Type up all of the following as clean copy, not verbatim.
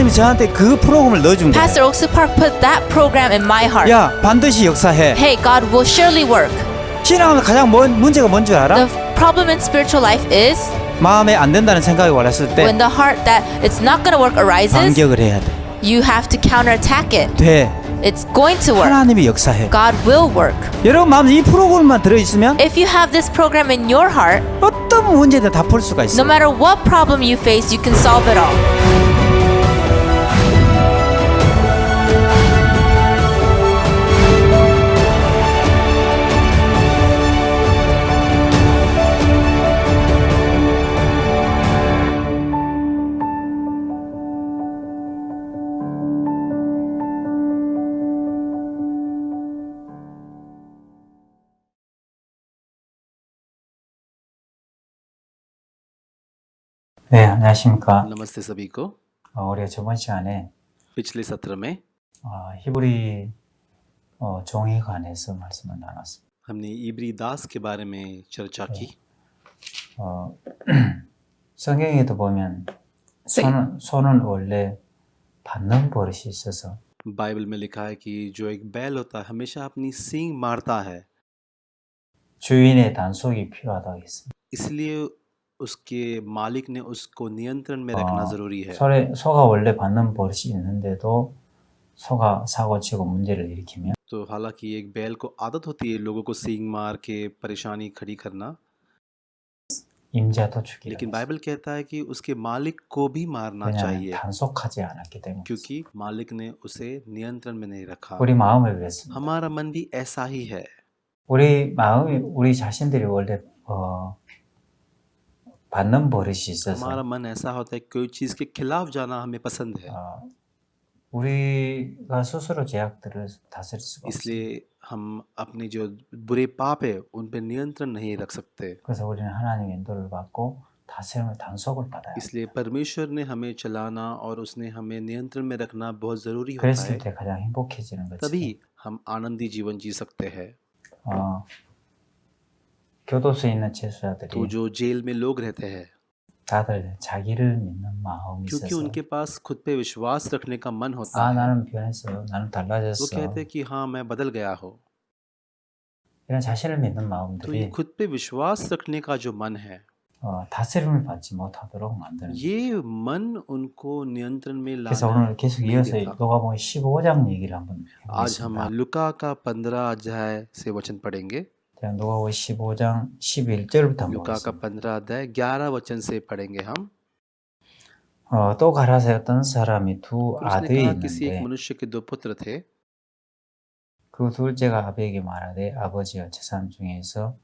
하나님이 저한테 그 프로그램을 넣어준 거예요. Pastor Oak Park put that program in my heart. 야, 반드시 역사해. Hey, God will surely work. 신앙하면 가장 문제가 뭔 줄 알아? The problem in spiritual life is 마음에 안 된다는 생각이 왔을 때 when the heart that it's not going to work arises, 반격을 해야 돼. you have to counterattack it. 돼. It's going to work. 하나님이 역사해. God will work. 여러분 마음에 이 프로그램만 들어있으면 If you have this program in your heart, 어떤 문제든 다 풀 수가 있어. no matter what problem you face, you can solve it all. 네, 안녕하십니까. नमस्ते सभी को। 우리가 저번 시간에 पिछले सत्र में 히브리 종에 관해서 말씀을 나눴습니다. हमने इब्री दास के बारे में चर्चा की। 성경에도 보면 소는 원래 받는 버릇이 있어서 बाइबल में लिखा है कि जो एक बैल होता है हमेशा अपनी सींग मारता है, 주인의 단속이 필요하다고 했습니다. इसलिए उसके मालिक ने उसको नियंत्रण में रखना जरूरी है। 소가 원래 받는 버릇이 있는데도 소가 사고치고 문제를 일으키면 तो हालांकि एक बैल को आदत होती है लोगों को सींग मार के परेशानी खड़ी करना, 임자도 죽이라. लेकिन बाइबल कहता है कि उसके मालिक को भी मारना 왜냐하면 चाहिए, 단속하지 않았기 때문에. क्योंकि मालिक ने उसे नियंत्रण में नहीं रखा। 우리 마음을 그랬습니다. हमारा मन भी ऐसा ही है। 우리 마음이 우리 자신들이 원래 받는 버릇이 있어서 हमारा मन ऐसा होता है कोई चीज के खिलाफ जाना हमें पसंद है, 우리가 스스로 죄악들을 다스릴 수가 없어요. इसलिए हम अपने जो बुरे पाप है उन पर नियंत्रण नहीं रख सकते। 그래서 우리는 하나님의 인도를 받고 다스림을 단속을 받아야 해요. इसलिए परमेश्वर ने हमें चलाना और उसने हमें नियंत्रण में रखना बहुत जरूरी होता 그랬을 है, 때 가장 행복해지는 거지. तभी हम आनंदी जीवन जी सकते हैं। 교도소에 있는 죄수자들이 तो जो जेल में लोग रहते हैं, 다들 자기를 믿는 마음이 क्योंकि 있어서 उनके पास खुद पे विश्वास रखने का मन होता है, 나는 변했어, 나는 वो 달라졌어. कहते हैं कि हाँ मैं बदल गया हो। 이런 자신을 믿는 तो ये 마음들이 खुद पे विश्वास रखने का जो मन है, 다스림을 받지 못하도록 만드는 거예요. ये मन उनको नियंत्रण में 그래서 लाना 오늘 계속 नहीं 이어서 देता। 누가복음 15장 얘기를 한번 आज हम 해보겠습니다. लुका का 15 अध्याय से वचन पढ़ेंगे। 제가 누가복음 15장 11절부터 한번 लुका का 보겠습니다. 15 अध्याय 11 वचन से पढ़ेंगे हम। 또 가라사에 어떤 사람이 두 फिर उसने 아들이 कहा किसी एक 있는데 मनुष्य के 2 पुत्र थे। 그 둘째가 아비에게 말하되 아버지여 재산 중에서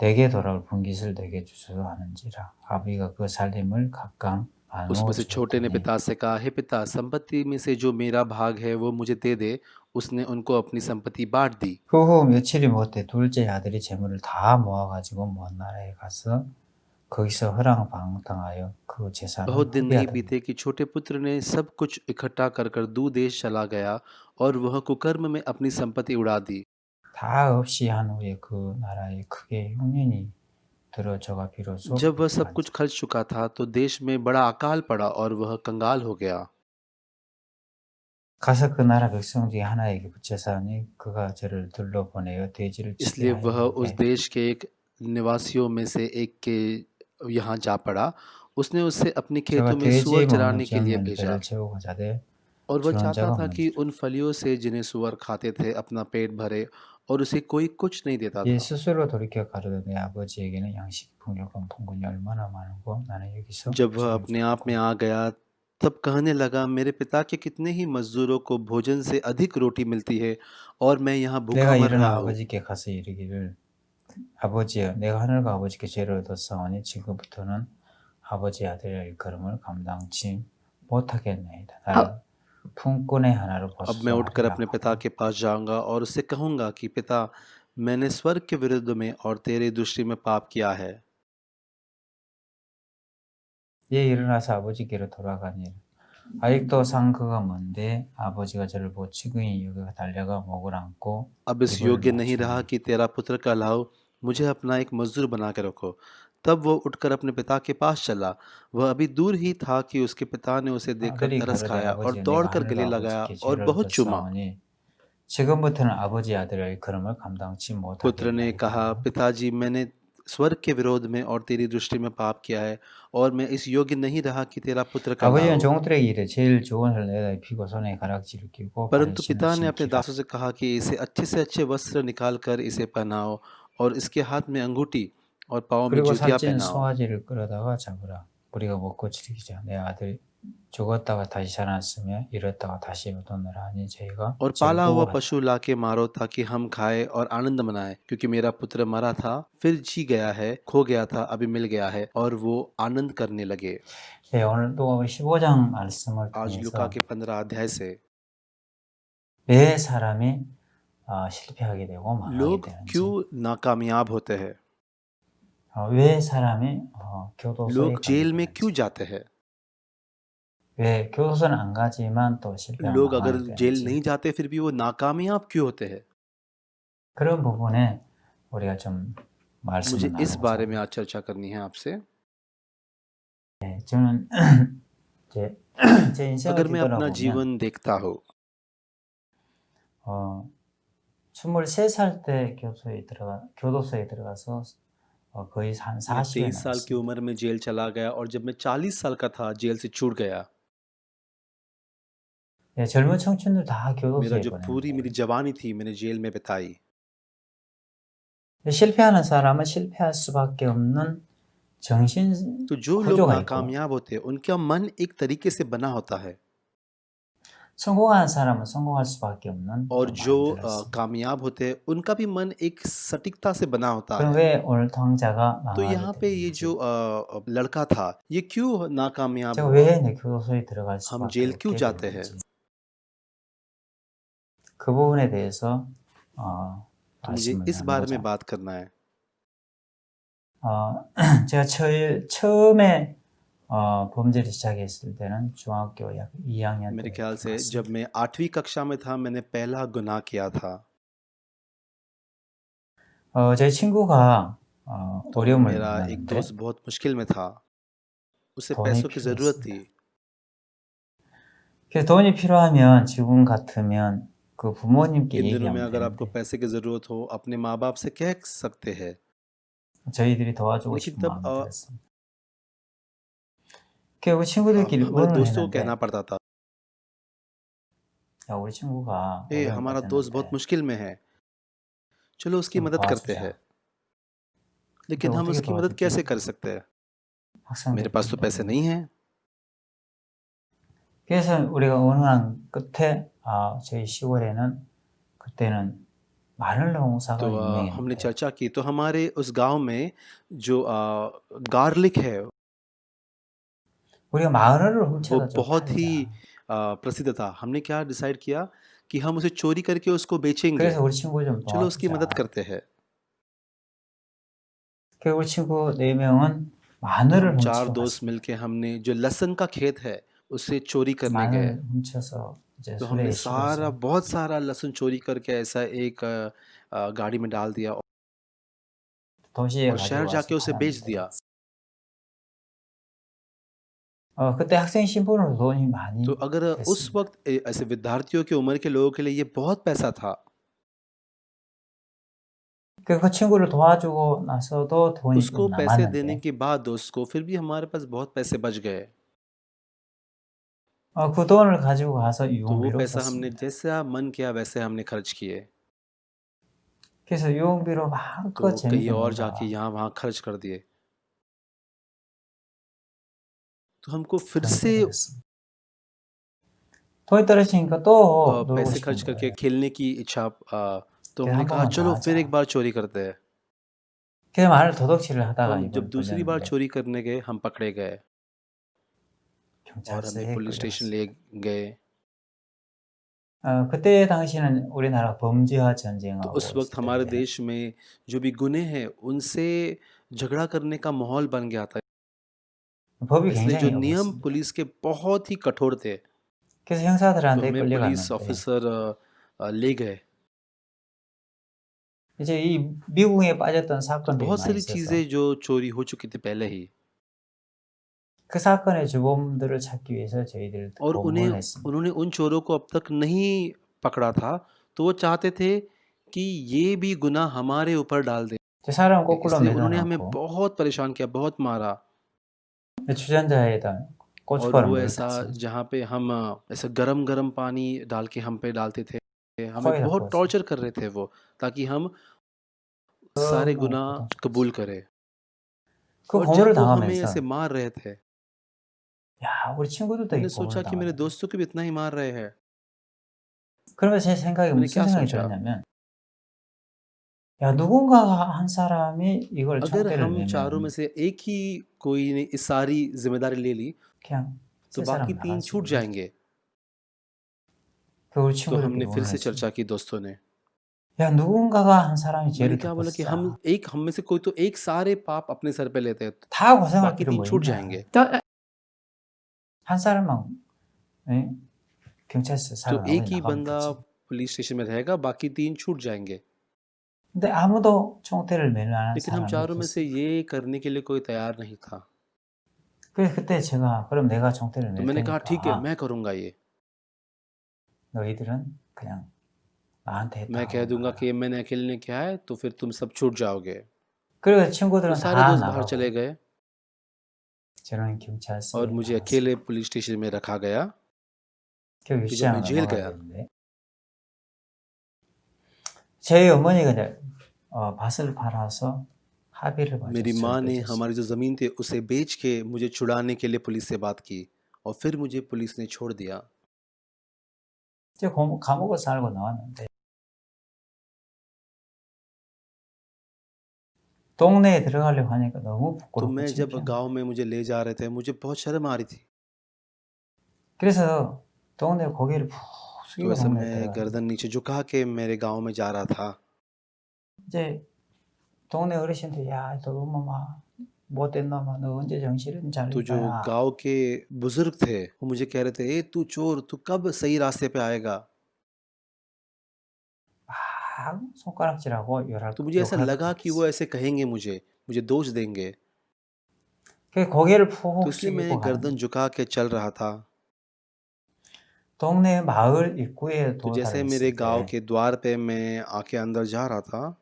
내게 돌아올 분깃을 내게 주소서 하는지라. 아비가 그 살림을 각각 나누어 उसमें से छोटे ने 줬더니 पिता से कहा, हे पिता, संपत्ति में से जो मेरा भाग है वो मुझे दे दे। उसने उनको अपनी संपत्ति बांट दी। 그 후 며칠이 못돼 둘째 아들이 재물을 다 모아가지고 먼 나라에 가서 거기서 허랑방탕하여 그 재산을 बहुत दिन नहीं 후비하더니 बीते कि छोटे पुत्र ने सब कुछ इकट्ठा कर कर दूर देश चला गया और वह कुकर्म में अपनी संपत्ति उड़ा दी। 다 없이 한 후에 그 나라에 크게 흉년이 들어 저가 비로소 जब वह सब 빈곤하니 कुछ खर्च चुका था तो देश में बड़ा अकाल पड़ा और वह कंगाल हो गया। 가서 그 나라 백성 중에 하나에게 붙여사니 그가 저를 둘러보내어 돼지를 치게 इसलिए वह उस 하였는데 देश के एक निवासियों में से एक के यहाँ जा पड़ा। उसने उससे अपने 저가 खेतों में 돼지 सुअर 먹는 चराने के लिए 지역면 भेजा 배를 채우고 자되 और वह 주는 चाहता 자가 था कि 없는지라. उन फलियों से जिन्हें सुअर खाते थे अपना पेट भरे और उसे कोई कुछ नहीं देता 이에 था। 스스로 돌이켜 가로되 내 아버지에게는 양식 풍요가 통근이 얼마나 많고 나는 여기서 जब वह 무슨 अपने आप में आ गया तब कहने लगा, मेरे पिता के कितने ही मजदूरों को भोजन से अधिक रोटी मिलती है और मैं यहाँ भूखा 내가 मर 일어나 रहा हूँ। 아버지께 가서 이르기를 아버지여 내가 하늘과 아버지께 죄를 얻었사오니 지금부터는 아버지 아들의 일컬음을 감당치 못하겠나이다. 나를 그 품꾼의 하나로 अब मैं उठकर अपने 보소서하리라고 पिता 하고 के पास जाऊंगा और उससे कहूंगा कि पिता, मैंने स्वर्ग के विरुद्ध में और तेरी दृष्टि में पाप किया है। 예 일어나서 아버지께로 돌아가니라. 아직도 상그가 먼데 아버지가 저를 보고 치근히 여기가 달려가 목을 안고 अब इस 입을 योग्य नहीं रहा 맞추니 कि तेरा पुत्र कहलाओ, मुझे अपना एक मजदूर बना के रखो। तब वो उठकर अपने पिता के पास चला। वह अभी दूर ही था कि उसके पिता ने उसे देखकर 아들이 तरस 가로되 खाया और 아버지여 내가 दौड़कर 하늘과 गले लगाया 아버지께 और 죄를 बहुत चूमा। 얻었사오니 지금부터는 아버지 아들의 걸음을 감당치 पुत्र ने कहा, 못하겠나이다. पिताजी, मैंने स्वर्ग के विरोध में और तेरी दृष्टि में पाप किया है और मैं इस योग्य नहीं रहा कि तेरा पुत्र 아버지는 कहलाओ। 종들에게 이르 제일 좋은 옷을 내다 입히고 손에 가락지를 끼고 발에 परंतु 신을 पिता ने अपने 신기라. दासों से कहा कि इसे अच्छे वस्त्र निकालकर इसे पहनाओ और इसके हाथ में अंगूठी और पाँव में 그리고 जूतियां 살찐 पहनाओ। 송아지를 끌어다가 잡으라. 우리가 먹고 즐기자. 내 아들 죽었다가 다시 살았으며 잃었다가 다시 얻었느라 하니 저희가 और पाला हुआ 즐거워하자. पशु लाके मारो ताकि हम खाए और आनंद मनाए, क्योंकि मेरा पुत्र मरा था फिर जी गया है, खो गया था अभी मिल गया है, और वो आनंद करने लगे। 네, 오늘도 15장 말씀을 आज लुका 통해서 के 15 अध्याय से 왜 사람이 실패하게 되고 망하게 लोग 되는지, क्यों नाकामयाब होते हैं, 왜 사람이 교도소에 लोग 가게 जेल में क्यों 되는지, जाते हैं, 왜 교도소는 안 가지만 또 실패하고 लोग अगर 망하게 जेल 되는지, नहीं जाते फिर भी वो नाकामयाब क्यों होते हैं। 그런 부분에 우리가 좀 मुझे 말씀을 इस बारे 나누고자 में आज चर्चा करनी है आपसे। 네, 저는 제 인생을 अगर मैं अपना 뒤돌아보면 जीवन देखता हूँ, 23살 때 교도소에 들어가서 거의 한 मैं 40년 23 साल की 나왔습니다. उम्र में जेल चला गया और जब मैं 40 साल का था जेल से छूट गया। 네, 젊은 청춘들 다 मेरा 교도소에 जो पूरी मेरी 보냈는데 जवानी थी मैंने जेल में बिताई। 실패하는 사람은 실패할 수밖에 없는 정신 तो जो लोग 구조가 있고 नाकामयाब होते हैं उनका मन एक तरीके से बना होता है, 성공하는 사람은 성공할 수밖에 없는 और 또 जो 마인드였습니다. कामयाब होते हैं उनका भी मन एक सटीकता से बना होता 그럼 है। 왜 오늘 당자가 तो 망하게 यहाँ पे ये 됐는지, जो लड़का था ये क्यों नाकामयाब 제가 हुआ, 왜 내 교도소에 들어갈 हम 수밖에 जेल क्यों 없게 जाते हैं, 됐는지 그 부분에 대해서 तो मुझे 말씀을 इस बारे में 나누고자 बात करना है। 제가 처음에 범죄를 시작했을 때는 중학교 약 2학년 मेरे 때 ख्याल से 들어갔습니다. जब मैं 8वीं कक्षा में था मैंने पहला गुनाह किया था। 제 친구가 तो 어려움을 मेरा एक 만났는데 दोस्त बहुत मुश्किल में था, उसे 돈이 पैसों की ज़रूरत 필요했습니다. थी। 그래서 돈이 필요하면 지금 같으면 그 부모님께 इन दिनों में 얘기하면 अगर आपको 되는데 पैसे की ज़रूरत हो अपने माँ बाप से कह सकते हैं, 저희들이 도와주고 लेकिन 싶은 तब 마음이 들었습니다. 그래서 친구들끼리 हमारे 의논을 दोस्तों को 했는데 कहना पड़ता था, 야 우리 친구가 ए 어려움 हमारा दोस्त बहुत 빠졌는데 मुश्किल में है, चलो उसकी 좀 मदद करते 도와주자. हैं। 근데 लेकिन हम 어떻게 उसकी मदद 도와주지? कैसे कर सकते हैं, मेरे पास तो 학생들끼리. पैसे नहीं हैं। 그래서 우리가 의논한 끝에 저희 시골에는 그때는 마늘 농사가 तो हमने 유명했는데 चर्चा की तो हमारे उस गांव में जो गार्लिक है 우리가 마늘을 वो 훔쳐서 좀 बहुत ही 팔자. प्रसिद्ध था। हमने क्या डिसाइड किया कि हम उसे चोरी करके उसको बेचेंगे, 그래서 우리 친구 좀 चलो उसकी मदद 도와주자. करते हैं। 그래서 우리 친구 4명은 마늘을 हम चार 훔치러 दोस्त 갔습니다. मिलके हमने जो लहसुन का खेत है उसे चोरी करने गए। 마늘 훔쳐서 이제 तो हमने 수레에 बहुत 실어서 सारा लहसुन चोरी करके ऐसा एक गाड़ी में डाल दिया 도시에 और शहर 가지고 जाके 와서 उसे बेच 팔았는데 दिया। 그때 학생 신분으로 돈이 많이 तो अगर उस 됐습니다. वक्त ऐसे विद्यार्थियों की उम्र के लोगों के लिए ये बहुत पैसा था। 그 친구를 도와주고 나서도 돈이 उसको 좀 पैसे देने 남았는데 के बाद दोस्त को फिर भी हमारे पास बहुत पैसे बच गए। 그 돈을 가지고 가서 तो वो 유흥비로 पैसा हमने 썼습니다. जैसा मन किया वैसे हमने खर्च किए। 그래서 유흥비로 तो 마음껏 कहीं 재밌게 और जाके 놀다가 यहाँ वहाँ खर्च कर दिए। तो हमको फिर 그렇게 से 되었습니다. 돈이 떨어지니까 또 놀고 पैसे 싶은 खर्च करके 거예요. खेलने की इच्छा, तो 그래서 हमने 한 कहा 번만 더 चलो फिर एक 하자. बार चोरी करते हैं। 그래서 마늘 도둑질을 하다가 हम जब 이번에 दूसरी बार 걸렸는데 चोरी करने गए हम पकड़े गए और 경찰서에 हमें पुलिस स्टेशन 끌려갔어요. ले गए। 그때 당시는 우리나라 범죄와 तो 전쟁하고 उस वक्त 있을 हमारे 텐데 देश में जो भी गुने हैं उनसे झगड़ा करने का माहौल बन गया था, 법이 इसलिए जो 굉장히 नियम 어겼습니다. पुलिस के बहुत ही कठोर थे। 그래서 तो 형사들한테 हमें पुलिस 끌려갔는데 ऑफिसर ले गए। 이제 이 미궁에 빠졌던 तो 사건들이 बहुत 많이 सारी 있어서 चीज़ें जो चोरी हो चुकी थी पहले ही, 그 사건의 주범들을 찾기 위해서 저희들 और 고문을 했습니다. उन्होंने उन चोरों को अब तक नहीं पकड़ा था, तो वो चाहते थे कि ये भी गुनाह हमारे ऊपर डाल दें। 저 사람 거꾸로 इसलिए उन्होंने हमें 매달아놓고 बहुत परेशान किया, बहुत मारा। 주전자에다 और 고춧가루 वो 물을 ऐसा 탔어요. जहाँ पे हम ऐसा गरम-गरम पानी डाल के हम पे डालते थे। हमें 코에다 बहुत 부었어요. टॉर्चर कर रहे थे वो, ताकि हम सारे 너무 गुनाह 고통스러웠어요. कबूल करें। 그 और 고문을 जब वो हमें 당하면서 ऐसे मार रहे थे, 야, 우리 친구들도 이 मैंने 고문을 सोचा कि मेरे 당하네. दोस्तों को भी इतना ही मार रहे हैं। 그러면서 제 생각에 मैंने 무슨 क्या 생각이 सोचा, 들었냐면 야, 누군가 한 사람이 이걸 अगर 총대를 हम चारों में 매면 से एक ही कोई ने इस सारी जिम्मेदारी ले ली, 그냥 तो 세 बाकी 사람 3 나가지. छूट जाएंगे। 그 우리 तो 친구들끼리 हमने फिर से 오늘 चर्चा 했습니다. की दोस्तों ने। 야, 누군가가 한 사람이 मैंने 죄를 क्या 덮고 बोला कि हम 쓰자. में से कोई तो एक सारे पाप अपने सर पे लेते हैं, 다 고생할 बाकी 필요 3 뭐 छूट 있냐. जाएंगे। 한 사람만 예? 경찰서 तो 살아나고 एक ही 나가면 बंदा 되지. पुलिस स्टेशन में रहेगा, बाकी 3 छूट जाएंगे। 근데 아무도 총대를 매는 लेकिन हम 사람이 चारों में से 없었어요. ये करने के लिए कोई तैयार नहीं था। 그래서 그때 제가 그럼 내가 총대를 तो 맬 मैंने कहा ठीक है, 테니까 मैं करूँगा ये। 너희들은 그냥 나한테 मैं 했다 कह 하고 दूँगा 나가라. कि मैंने अकेले ने किया है, तो फिर तुम सब छूट जाओगे। 그리고 तो 친구들은 सारे 다 दोस्त बाहर चले 나가고 गए 저는 और 경찰서에 मुझे 나갔어요. अकेले पुलिस स्टेशन में रखा गया। 결국 कि जब मैं 시장을 जेल 넘어가야 गया, 되는데 저희 어머니가 이제 밭을 팔아서 합의를 मेरी 봐줬어요. माँ ने 빼줬어요. हमारी जो ज़मीन थी उसे बेच के मुझे छुड़ाने के लिए पुलिस से बात की, और फिर मुझे पुलिस ने छोड़ दिया। 제가 감옥을 살고 나왔는데 동네에 들어가려고 하니까 너무 तो 부끄럽고 मैं जब 창피한 गाँव 거예요. में मुझे ले जा रहे थे, मुझे बहुत शर्म आ रही थी। 그래서 동네 고개를 푹 तो 숙이고 ऐसे 동네에 मैं 들어가요. गर्दन नीचे झुका के मेरे गाँव में जा रहा था। 이제 동네 어르신들 야, 너 엄마 못된 놈아, 너 언제 정신을 तो 차릴 जो 거야? गाँव के बुजुर्ग थे, वो मुझे कह रहे थे, ए तू चोर, तू कब सही रास्ते पे आएगा? 막 손가락질하고 तो मुझे ऐसा 욕할 것 लगा कि वो 같았어요. ऐसे कहेंगे मुझे दोष देंगे। 그 고개를 तो 푹 इसलिए मैं 숙이고 गर्दन 가는데 झुका के चल रहा था। 동네 마을 입구에 तो जैसे मेरे 도달했을 गाँव 때 के द्वार पे मैं आके अंदर जा रहा था,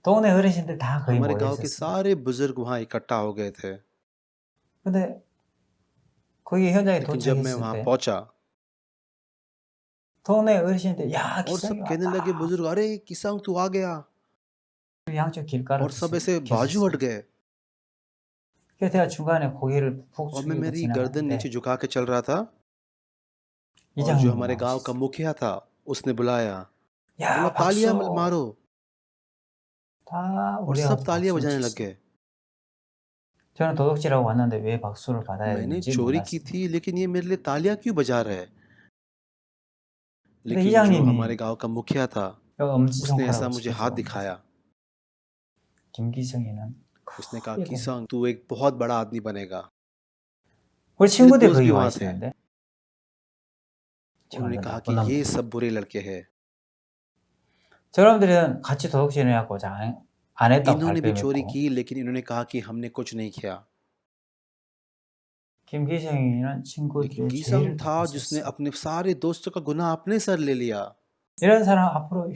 동네 어르신들 다 거의 हमारे 모여 गाँव के 있었어요. सारे बुजुर्ग वहाँ इकट्ठा हो गए थे। 근데 거기 현장에 लेकिन जब मैं 도착했을 वहाँ 때 पहुँचा 동네 어르신들 야, और 기상이 सब कहने लगे, 왔다. बुजुर्ग, अरे किसंग तू आ गया, 양쪽 길가로 और सब ऐसे बाजू हट 계셨어요. गए। 그래서 제가 중간에 고개를 푹 और मैं 숙이고 मेरी गर्दन नीचे 지나가는데 झुका के चल रहा था, और जो 이장님이 हमारे गांव का 나오셨어요. मुखिया था उसने बुलाया, बोला 야, तालियां 박수. मारो, 다 और 우리 सब 가서 तालियां 박수를 बजाने लग 쳤어요. गए। 저는 도둑질하고 왔는데 왜 박수를 받아야 मैंने 되는지 चोरी की 몰랐어요. थी, लेकिन ये मेरे लिए तालियां क्यों बजा रहे हैं? 근데 लेकिन जो हमारे 이장님이 गांव का मुखिया था उसने ऐसा 엄지손가락을 मुझे हाथ 치켜서 दिखाया, 김기성이는 उसने कहा, 크게 किसंग तू एक बहुत बड़ा आदमी बनेगा। 우리 मेरे 친구들이 दोस्त 거기 भी 와 वहां थे, 있었는데 उन्होंने 정말 कहा 나쁜 कि ये 놈들. सब बुरे लड़के हैं। 저놈들은 같이 도둑질을 해갖고 안 했다고 इन्होंने भी चोरी 발뺌했고 की, लेकिन इन्होंने कहा कि हमने कुछ नहीं किया। 김기성이는 लेकिन 친구들의 कीसंग 죄를 था 덮고 जिसने 있었어요. अपने सारे दोस्तों का गुनाह अपने सर ले लिया। 이런 사람 앞으로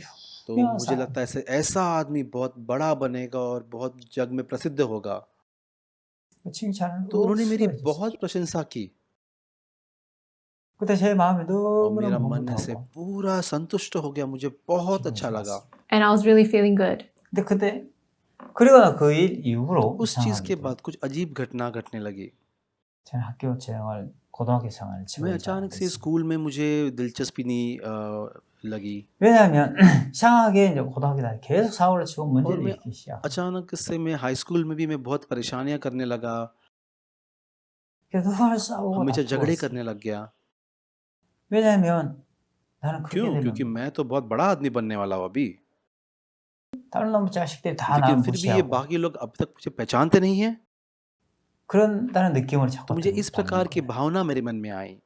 तो 유명한 मुझे 사람. लगता है ऐसा आदमी बहुत बड़ा बनेगा और बहुत जग में प्रसिद्ध होगा। 칭찬을 तो उन्होंने मेरी 수여했어요. बहुत प्रशंसा की, 그때 제 마음이 और मेरा 너무너무 मन ऐसे 흐뭇하고 पूरा संतुष्ट हो गया, मुझे बहुत 기분이 अच्छा लगा। 좋았어요. And I was really feeling good. 근데 그때 그러거나 그 일 이후로 उस चीज के 이상하게도 बाद कुछ अजीब घटना घटने लगी। 저는 학교 생활, 고등학교 생활을 मैं 지원을 잘 अचानक से 못했어요. स्कूल में मुझे दिलचस्पी नहीं लगी, 왜냐하면 이상하게 이제 고등학교 다닐 때 계속 사고를 치고 और 문제를 मैं 일으키기 시작. अचानक से मैं हाई स्कूल में भी मैं बहुत परेशानियां करने लगा, 그래서 늘 싸우고 हमेशा झगड़े 다투었어요. करने लग गया। 왜냐하면 나는 그렇게 क्यों? क्योंकि 되면 मैं तो बहुत बड़ा आदमी बनने वाला हूँ अभी। 다른 놈 자식들이 다 लेकिन 나를 फिर भी ये 무시하고 बाकी लोग अब तक मुझे पहचानते नहीं हैं। 그런다는 느낌을 तो 자꾸 मुझे इस 받는 प्रकार की 거예요. भावना मेरे मन में आई।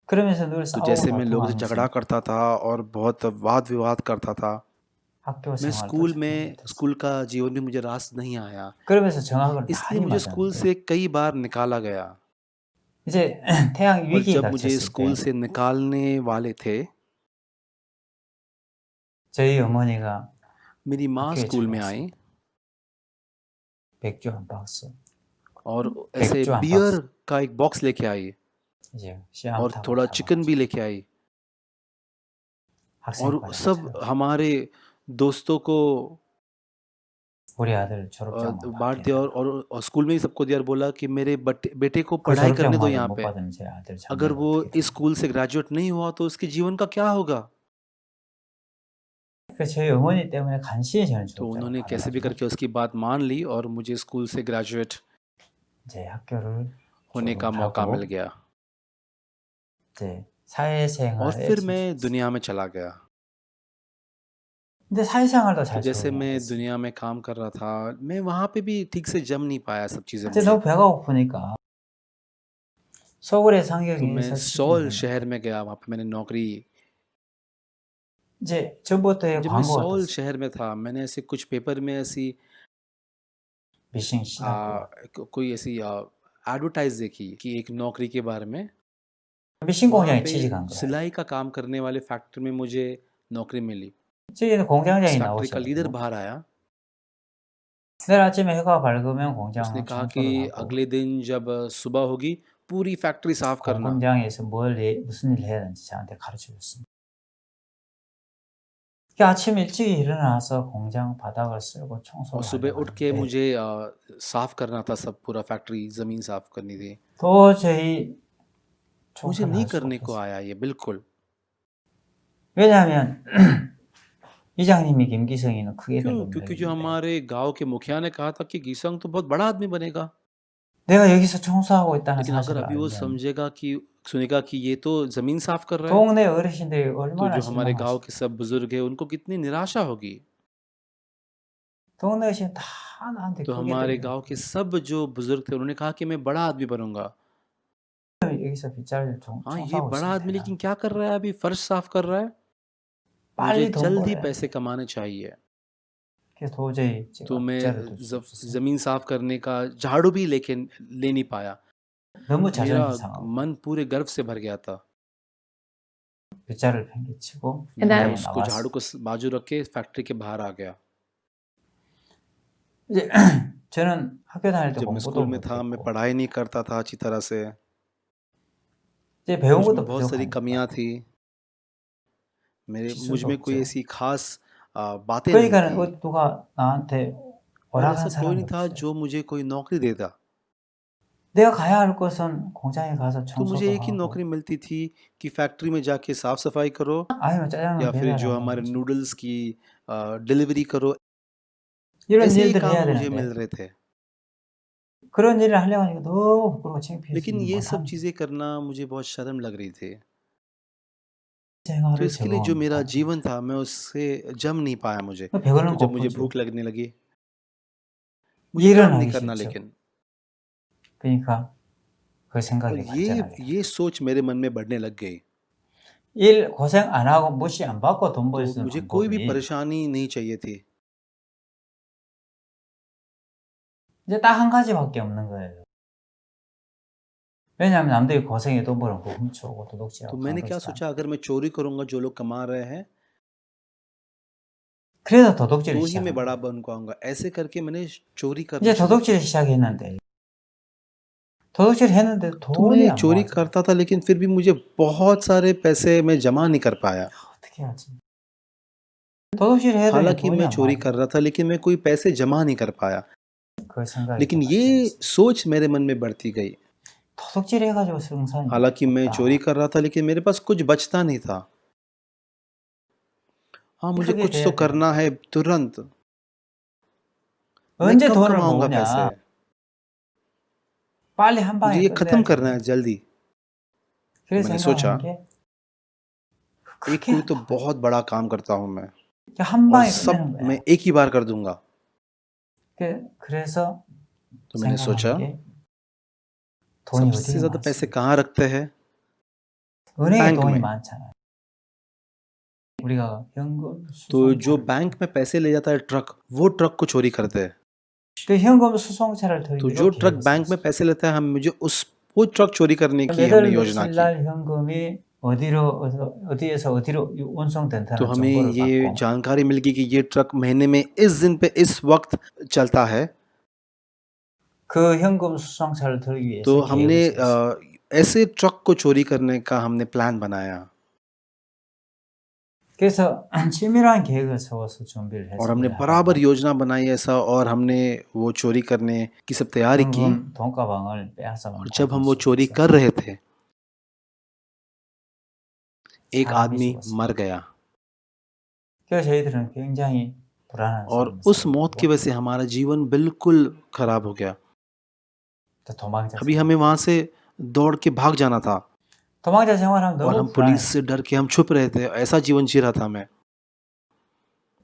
그러면서 늘 तो 싸우고 जैसे मैं लोगों से 다툼하면서 झगड़ा करता था और बहुत वाद विवाद करता था। 학교 मैं 생활도 स्कूल 적응을 में 못했어요. स्कूल का जीवन भी मुझे रास नहीं आया। 그러면서 정학을 इसलिए 많이 मुझे स्कूल 맞았는데 से कई बार निकाला गया। 이제 태양 और 위기에 जब मुझे 닥쳤을 स्कूल 때 से निकालने वाले थे, 저희 어머니가 मेरी माँ 학교에 स्कूल में आई 찾아왔어요. 맥주 한 박스, और ऐसे 맥주 한 बियर 박스, का एक बॉक्स लेके आई 이제 और 씨암탉을 थोड़ा चिकन भी 잡아가지고 लेके आई और 학생과에 सब 찾아왔어요. हमारे दोस्तों को 우리 आ들 졸업장만 बांट 받게 दिया 해달라고. और स्कूल में ही सबको दिया और बोला कि मेरे बेटे को 그 पढ़ाई करने दो 졸업장만을 यहाँ 못 पे। 받으면 제 아들 अगर 장래가 वो 어떻게 इस 돼요? स्कूल से ग्रेजुएट नहीं हुआ तो उसके जीवन का क्या होगा। 그 저희 어머니 때문에 간신히 저는 तो 졸업장을 उन्होंने कैसे भी 받아가지고 करके उसकी बात मान ली और मुझे स्कूल से ग्रेजुएट 이제 학교를 होने का 졸업을 मौका मिल 하고 गया 이제 और 사회생활에 फिर मैं 진출했어요. दुनिया में चला गया। 근데 사회생활도 तो 잘 जैसे 적응이 안 मैं 됐어요. दुनिया में काम कर रहा था, मैं वहाँ पे भी ठीक से जम नहीं पाया सब चीज़ें 이제 मुझे। 너무 배가 고프니까 서울의 तो मैं 상경에서 सॉल 시집을 शहर 갔는데 में गया, वहाँ पे मैंने नौकरी। 이제 전부터의 जब मैं 광고가 सॉल 떴어요. शहर में था, मैंने ऐसे कुछ पेपर में ऐसी 미싱 신학교. कोई ऐसी एडवर्टाइज देखी कि एक नौकरी के बारे में। 미싱 वहाँ 공장에 पे 취직한 거예요. सिलाई का काम करने वाले फैक्ट्री में मुझे नौकरी मिली। 저기는 इस 공장장이 फैक्ट्री का लीडर 나오셔가지고 बाहर आया। 내일 아침에 해가 밝으면 उसने 공장을 कहा कि 청소를 하고 अगले दिन जब सुबह होगी पूरी फैक्ट्री साफ करना। 공장에서 무슨 일을 해야 되는지 저한테 가르쳐 줬습니다. 그 아침 일찍 일어나서 공장 바닥을 쓸고 और 청소를 सुबह 하려고 उठ के 하는데 मुझे साफ करना था, सब पूरा फैक्ट्री ज़मीन साफ करनी थी। 도저히 मुझे 청소를 नहीं 할 수 करने को 없었어요. आया ये बिल्कुल। 왜냐하면 이장님이 김기성이는 크게 될 क्यों? क्योंकि जो 놈들인데 हमारे गांव के मुखिया ने कहा था कि गीसंग तो बहुत बड़ा आदमी बनेगा। 내가 여기서 청소하고 있다는 लेकिन अगर 사실을 अभी वो 알면 समझेगा कि सुनेगा कि ये तो ज़मीन साफ कर रहा है, 동네 어르신들이 तो 얼마나 जो हमारे गांव 실망하실까. के सब बुजुर्ग हैं उनको कितनी निराशा होगी। 동네 어르신 다 나한테 तो 크게 हमारे 되려고 गांव के सब जो बुजुर्ग थे उन्होंने कहा कि मैं बड़ा आदमी बनूंगा। 여기서 빗자루를 हाँ, ये 청소하고 बड़ा 있으면 आदमी 되나? लेकिन क्या कर रहा है अभी, फर्श साफ कर रहा है। मुझे 빨리 돈 जल्दी 벌어야 पैसे 돼. कमाने चाहिए। 그래서 도저히 तो 제가 मैं 빗자루 둘수 없었어요. ज़मीन साफ करने का झाड़ू भी लेके ले नहीं पाया। 너무 मेरा 자존심 상하고 मन पूरे गर्व से भर गया था। 빗자루를 팽개치고 And मैं then- 공장에 उसको झाड़ू 나왔어요. को बाजू रख के फैक्ट्री के बाहर आ गया। 이제 저는 학교 다닐 때 जब मैं 공부도 स्कूल में था, मैं 못했고 पढ़ाई नहीं करता था अच्छी तरह से। 이제 배운 मुझ 것도 में बहुत सारी 부족하니까 कमियां थी। 기술도 मुझ में कोई 없죠. ऐसी खास बातें नहीं 그러니까는 थी 누가 나한테 और 허락한 ऐसा कोई 사람이 नहीं था 없어요. जो मुझे कोई नौकरी देता। 내가 가야 할 곳은 공장에 가서 तो मुझे 청소도 एक ही 하고 नौकरी मिलती थी कि फैक्ट्री में जाके साफ सफाई करो 아니면 짜장면 या फिर जो 배달하고 हमारे 뭐지. नूडल्स की डिलीवरी करो। 이런 ऐसे ही 일들을 काम 해야 मुझे मिल 되는데 रहे थे। 그런 일을 하려고 하니까 너무 부끄러워 창피해서 लेकिन 일을 ये सब 못하는 चीज़ें करना मुझे बहुत शर्म लग रही थी। तो 생활을 इसके लिए जो 적응을 मेरा 못하는 जीवन था मैं उससे जम नहीं पाया मुझे। 거예요. 배고는 तो जब मुझे 고프죠. भूख लगने लगी, मुझे 일은 काम नहीं 하기 करना, 싫죠. लेकिन 그러니까 그 और 생각이 발전하게. ये सोच मेरे मन में बढ़ने लग गई। 일 고생 안 하고 무시 안 받고 돈 벌 तो 수 있는 मुझे कोई भी 방법이 परेशानी नहीं चाहिए थी। 이제 딱 한 가지밖에 없는 거예요. 왜냐하면 남들이 고생에 돈 벌은 거 훔쳐오고 तो 도둑질하고 मैंने 그런 क्या 것이 सोचा, अगर मैं चोरी करूंगा जो लोग कमा रहे हैं 그래서 तो 도둑질을 ही मैं 시작한 बड़ा 거예요. बन पाऊंगा। ऐसे करके मैंने चोरी करना 이제 शुरू 도둑질을 किया। 시작했는데 도둑질 했는데 तो 돈이 मैं 안 चोरी 모아져. करता था लेकिन फिर भी मुझे बहुत सारे पैसे मैं जमा नहीं कर पाया। 어떻게 하지? 도둑질 해도 이제 हालांकि 돈이 मैं 안 चोरी 모아져. कर रहा था लेकिन मैं कोई पैसे जमा नहीं कर पाया। 그 생각이 लेकिन 좀 ये 발전했어요. सोच मेरे मन में बढ़ती गई। 도둑질 해가지고 생산이 हालांकि मैं 없다. चोरी कर रहा था लेकिन मेरे पास कुछ बचता नहीं था। हाँ, मुझे 크게 कुछ 돼야 तो 돼요. करना है तुरंत। मैं 언제 कब 돈을 कमाऊंगा 모으냐? पैसे? 빨리 한 मुझे 방에 ये 끝내야 खत्म करना 돼. है जल्दी। 그래서 मैंने 생각한 सोचा 게 एक 크게 कोई तो 하더라고요. बहुत बड़ा काम करता हूँ मैं 한 और 방에 सब 끝내는 मैं 거야. एक ही बार कर दूंगा। 그래서 तो मैंने 생각한 सोचा 게 돈이 सबसे 어디에 ज़्यादा पैसे 많습니까? कहाँ रखते हैं? 은행에 बैंक 돈이 में। 많잖아요. 우리가 현금 तो जो 수송차를 बैंक में पैसे ले जाता है ट्रक, वो ट्रक को चोरी करते हैं। 그 현금 수송차를 तो 털기로 जो ट्रक 계획을 बैंक में 세웠어요. पैसे लेता है हम मुझे वो ट्रक चोरी करने की 매달 हमने योजना 며칠 की। 날 현금이 어디에서 어디로 तो 운송된다는 हमें 정보를 ये 받고 जानकारी मिल गई कि ये ट्रक महीने में इस दिन पे इस वक्त चलता है। 그 현금 수송차를 털기 위해서 तो हमने 계획을 세웠어요. ऐसे ट्रक को चोरी करने का हमने प्लान बनाया 그래서 치밀한 계획을 세워서 준비를 और हमने 했습니다. बराबर योजना बनाई ऐसा और हमने वो चोरी करने की सब तैयारी की। 현금 돈가방을 빼앗아 और जब हम वो चोरी कर रहे थे एक 사람이 आदमी 죽었어요. मर गया 그래서 저희들은 굉장히 불안한 और 삶을 उस मौत की 살고 वजह से हमारा जीवन बिल्कुल खराब हो गया। 또 도망자 अभी 생활. हमें वहां से दौड़ के भाग जाना था 도망자 생활하면 और 너무 हम पुलिस 불안해. से डर के हम छुप रहे थे। ऐसा जीवन जी रहा था मैं।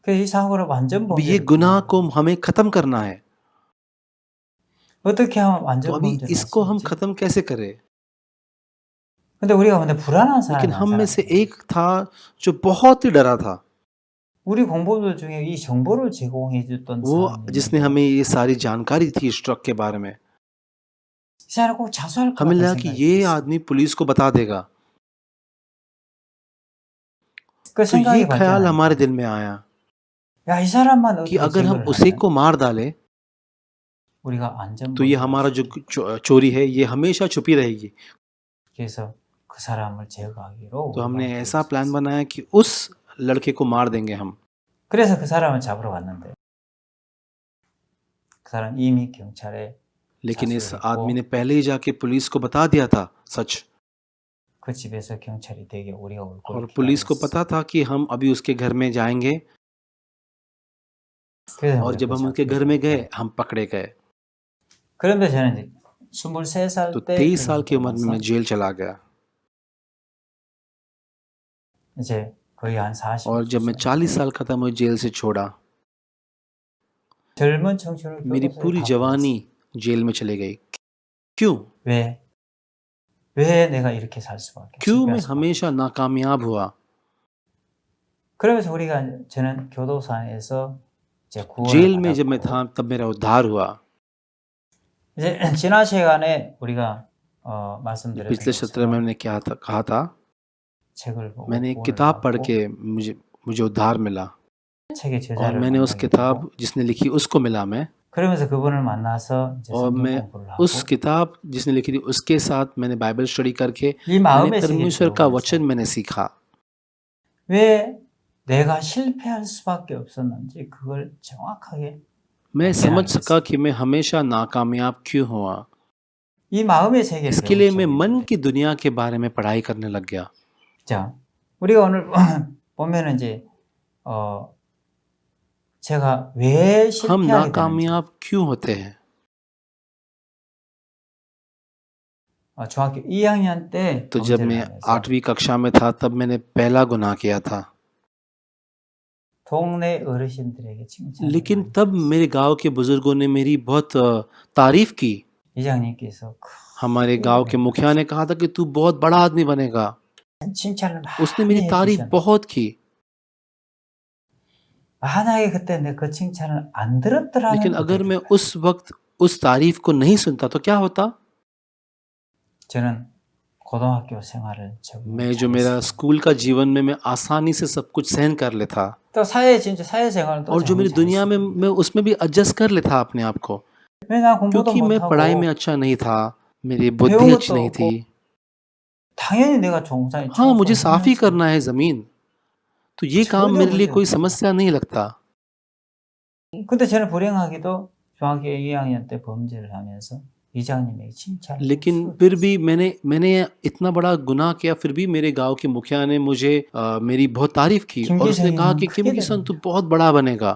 그래서 이 사고를 완전 अब ये 범죄를 गुनाह 끝내는 को 거예요. हमें खत्म करना है। 어떻게 하면 तो 완전 अभी 범죄를 할 इसको 수 हम 있지? खत्म कैसे करें? 근데 우리가 근데 불안한 लेकिन 삶을 हम में से 살았어요. एक था जो बहुत ही डरा था। 우리 공범들 중에 이 정보를 제공해 줬던 वो 사람이 जिसने 있는데 हमें ये सारी जानकारी थी इस ट्रक के बारे में। 이 사람 꼭 자수할 것 हमें 같은 लगा कि 생각이 ये 들었어요. आदमी पुलिस को बता देगा। 그 तो ये 생각이 ख्याल हमारे 발전하니까 दिल में आया 야, 이 사람만 कि 어떻게 अगर हम 제거를 उसी 하면 को मार डालें 우리가 안전 तो ये 범죄를 हमारा 할 जो 수 있다. चोरी है ये हमेशा छुपी रहेगी। 그래서 그 사람을 제거하기로 तो 우리가 हमने 계획을 ऐसा प्लान 세웠어요. बनाया कि उस लड़के को मार देंगे हम। 그래서 그 사람을 잡으러 갔는데 그 사람 이미 경찰에 लेकिन इस 자수를 आदमी 했고 ने पहले ही जाके पुलिस को बता दिया था सच। 그 집에서 경찰이 되게 우리가 올 और 걸 पुलिस को 기다렸어. पता था कि हम अभी उसके घर में जाएंगे 그래서 और 우리가 जब 그 हम उसके 잡히고 घर में गए हम पकड़े गए। 그런데 저는 이제 23살 तो 때 23 साल की 그러고 उम्र में 나서 मैं जेल चला गया 이제 거의 한 40을 और जब मैं 줬어요. 40 साल का था मुझे जेल से छोड़ा। 젊은 청춘을 मेरी 교도소에 पूरी 다 जवानी 보냈어요. जेल में चली गई। क्यों? 왜? 왜 내가 이렇게 살 수밖에 क्यों मैं 실패할 수밖에 हमेशा नाकामयाब हुआ? 그러면서 우리가 저는 교도소 안에서 이제 구원을 जेल में जब मैं 받았고 था तब मेरा उद्धार हुआ। 이제 지난 시간에 우리가 पिछले 말씀드렸던 सत्र में 것처럼 मैंने कहा था 책을 보고 मैंने एक 구원을 किताब पढ़ 받고 के मुझे उद्धार मिला 책의 और 저자를 मैंने उस 만나게 किताब 되고 जिसने लिखी उसको मिला मैं 그러면서 그분을 만나서 이제 और 성경 मैं 공부를 उस 하고 किताब जिसने लिखी थी उसके साथ मैंने बाइबल स्टडी करके 이 मैंने 마음의 세계를 परमेश्वर का 배우면서 वचन मैंने सीखा। 왜 내가 실패할 수밖에 없었는지 그걸 정확하게 मैं 발견하게 समझ सका 됐어요. कि मैं हमेशा नाकामयाब क्यों हुआ। 이 마음의 세계를 इसके लिए 배우기 मैं मन 시작했는데 की दुनिया के बारे में पढ़ाई करने लग गया। 자, 우리가 오늘 보면은 이제 제가 왜 हम 실패하게 되는지 नाकामयाब क्यों होते हैं? 중학교 2학년 때 तो जब 범죄를 मैं 하면서 8वीं कक्षा में था तब मैंने पहला गुनाह किया था। 동네 어르신들에게 칭찬을 लेकिन 많이 तब 받았어요. मेरे गांव के बुजुर्गों ने मेरी बहुत तारीफ की। 이장님께서 हमारे 크게 गांव के 그렇게 मुखिया ने कहा था कि तू बहुत बड़ा आदमी बनेगा। 칭찬을 उसने 많이 मेरी तारीफ 해주셨는데 बहुत की। 만약에 그때 내 그 칭찬을 안 लेकिन 들었더라면 अगर 어떻게 मैं 될까요? उस वक्त उस तारीफ को नहीं सुनता तो क्या होता? 저는 고등학교 생활을 적응을 मैं जो मेरा 잘했어요. स्कूल का जीवन में मैं आसानी से सब कुछ सहन कर लेता 또 진짜 사회생활은 또 और जो 적응 मेरी दुनिया में 잘했어요. मैं उसमें भी एडजस्ट कर लेता अपने आप को। 왜 난 공부도 क्योंकि मैं पढ़ाई में 못하고 अच्छा नहीं था, मेरी बुद्धि 배운 अच्छी 것도 नहीं 없고 थी। 당연히 내가 종사에 हाँ, मुझे 청소를 साफ ही 하면서 करना है जमीन, तो ये काम 전혀 मेरे लिए कोई 문제가 없어요. समस्या नहीं लगता। 근데 저는 불행하게도 중학교 2학년 때 범죄를 하면서 이장님에게 칭찬을 लेकिन 수없이 फिर भी 했어요. मैंने इतना बड़ा गुनाह किया, फिर भी मेरे गांव के मुखिया ने मुझे मेरी बहुत तारीफ की और उसने कहा 김기성이는 कि 크게 किम किसन तू 되는다. बहुत बड़ा बनेगा।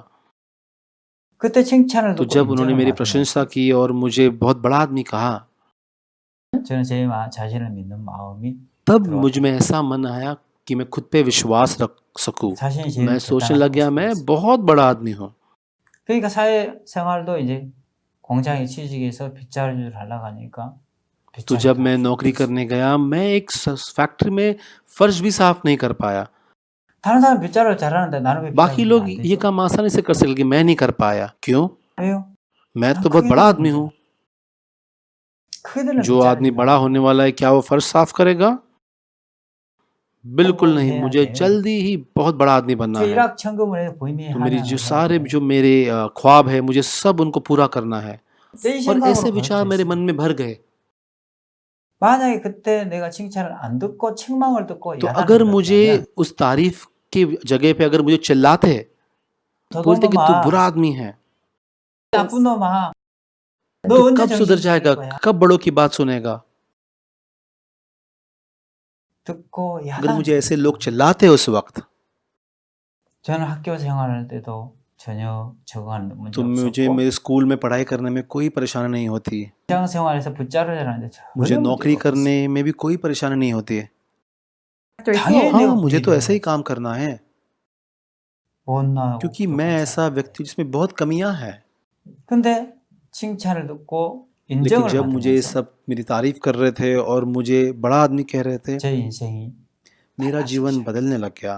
그때 칭찬을 तो 듣고 जब उन्होंने 인정을 मेरी 받으면서 प्रशंसा की और मुझे बहुत बड़ा आदमी कहा, 저는 제 자신을 믿는 마음이 तब मुझ 들어왔다. में ऐसा मन आया कि मैं खुद पे विश्वास रख सकूं। 자신이 제일 मैं सोचने 대단하다고 लग गया मैं 생각했어요. बहुत बड़ा आदमी हूँ। 그러니까 사회생활도 이제 공장에 취직해서 빗자루를 하려고 하니까 तो 빗자루 जब 다 मैं नौकरी करने गया, मैं एक फैक्ट्री में फर्श भी साफ नहीं कर पाया। 다른 사람 빗자루를 잘하는데 나는 왜 बाकी 빗자루를 लोग 안 ये 되죠? काम आसानी से कर सकते, लेकिन मैं नहीं कर पाया। क्यों? 왜요? मैं 난 तो बहुत 크게 बड़ा 들면 आदमी हूँ। 크게 들면 जो आदमी बड़ा होने वाला है, क्या वो फर्श साफ करेगा? बिल्कुल नहीं। 해야 मुझे 돼. जल्दी ही बहुत बड़ा आदमी बनना 저 है। 일확천금을 해서 부임이 तो मेरी जो 하나를 सारे 해야 돼. जो मेरे ख्वाब है, मुझे सब उनको पूरा करना है। 이 और ऐसे 생각으로 विचार मेरे 가득했어요. मन में भर गए। 만약에 그때 내가 칭찬을 안 듣고 책망을 듣고 तो 야단을 अगर मुझे 들었다면 उस तारीफ की जगह पे अगर मुझे चिल्लाते, बोलते कि तू बुरा 도둑놈아, आदमी है, 나쁜 놈아, 너 तू 언제 कब सुधर 정신 जाएगा, 차릴 거야? कब बड़ों की बात सुनेगा। 듣고 अगर मुझे 야단. ऐसे लोग चिल्लाते उस वक्त, 저는 학교 생활할 때도 전혀 적응하는 문제 तो मुझे 없었고 मेरे स्कूल में पढ़ाई करने में कोई परेशानी नहीं होती। 직장 생활에서 붙자루 자라는데 मुझे 전혀 नौकरी 문제가 करने 없었어요. में भी कोई परेशानी नहीं होती है। 당연히 हाँ, 내가 मुझे तो 부인을 ऐसा ही 해야지. काम करना है, 못나고 क्योंकि 부족한 मैं 사람. ऐसा व्यक्ति जिसमें बहुत कमियां हैं। 근데 칭찬을 듣고 लेकिन 인정을 जब मुझे 받으면서 सब मेरी तारीफ कर रहे थे और मुझे बड़ा आदमी कह रहे थे, 제 인생이 मेरा 달라지기 जीवन 시작했어요. बदलने लग गया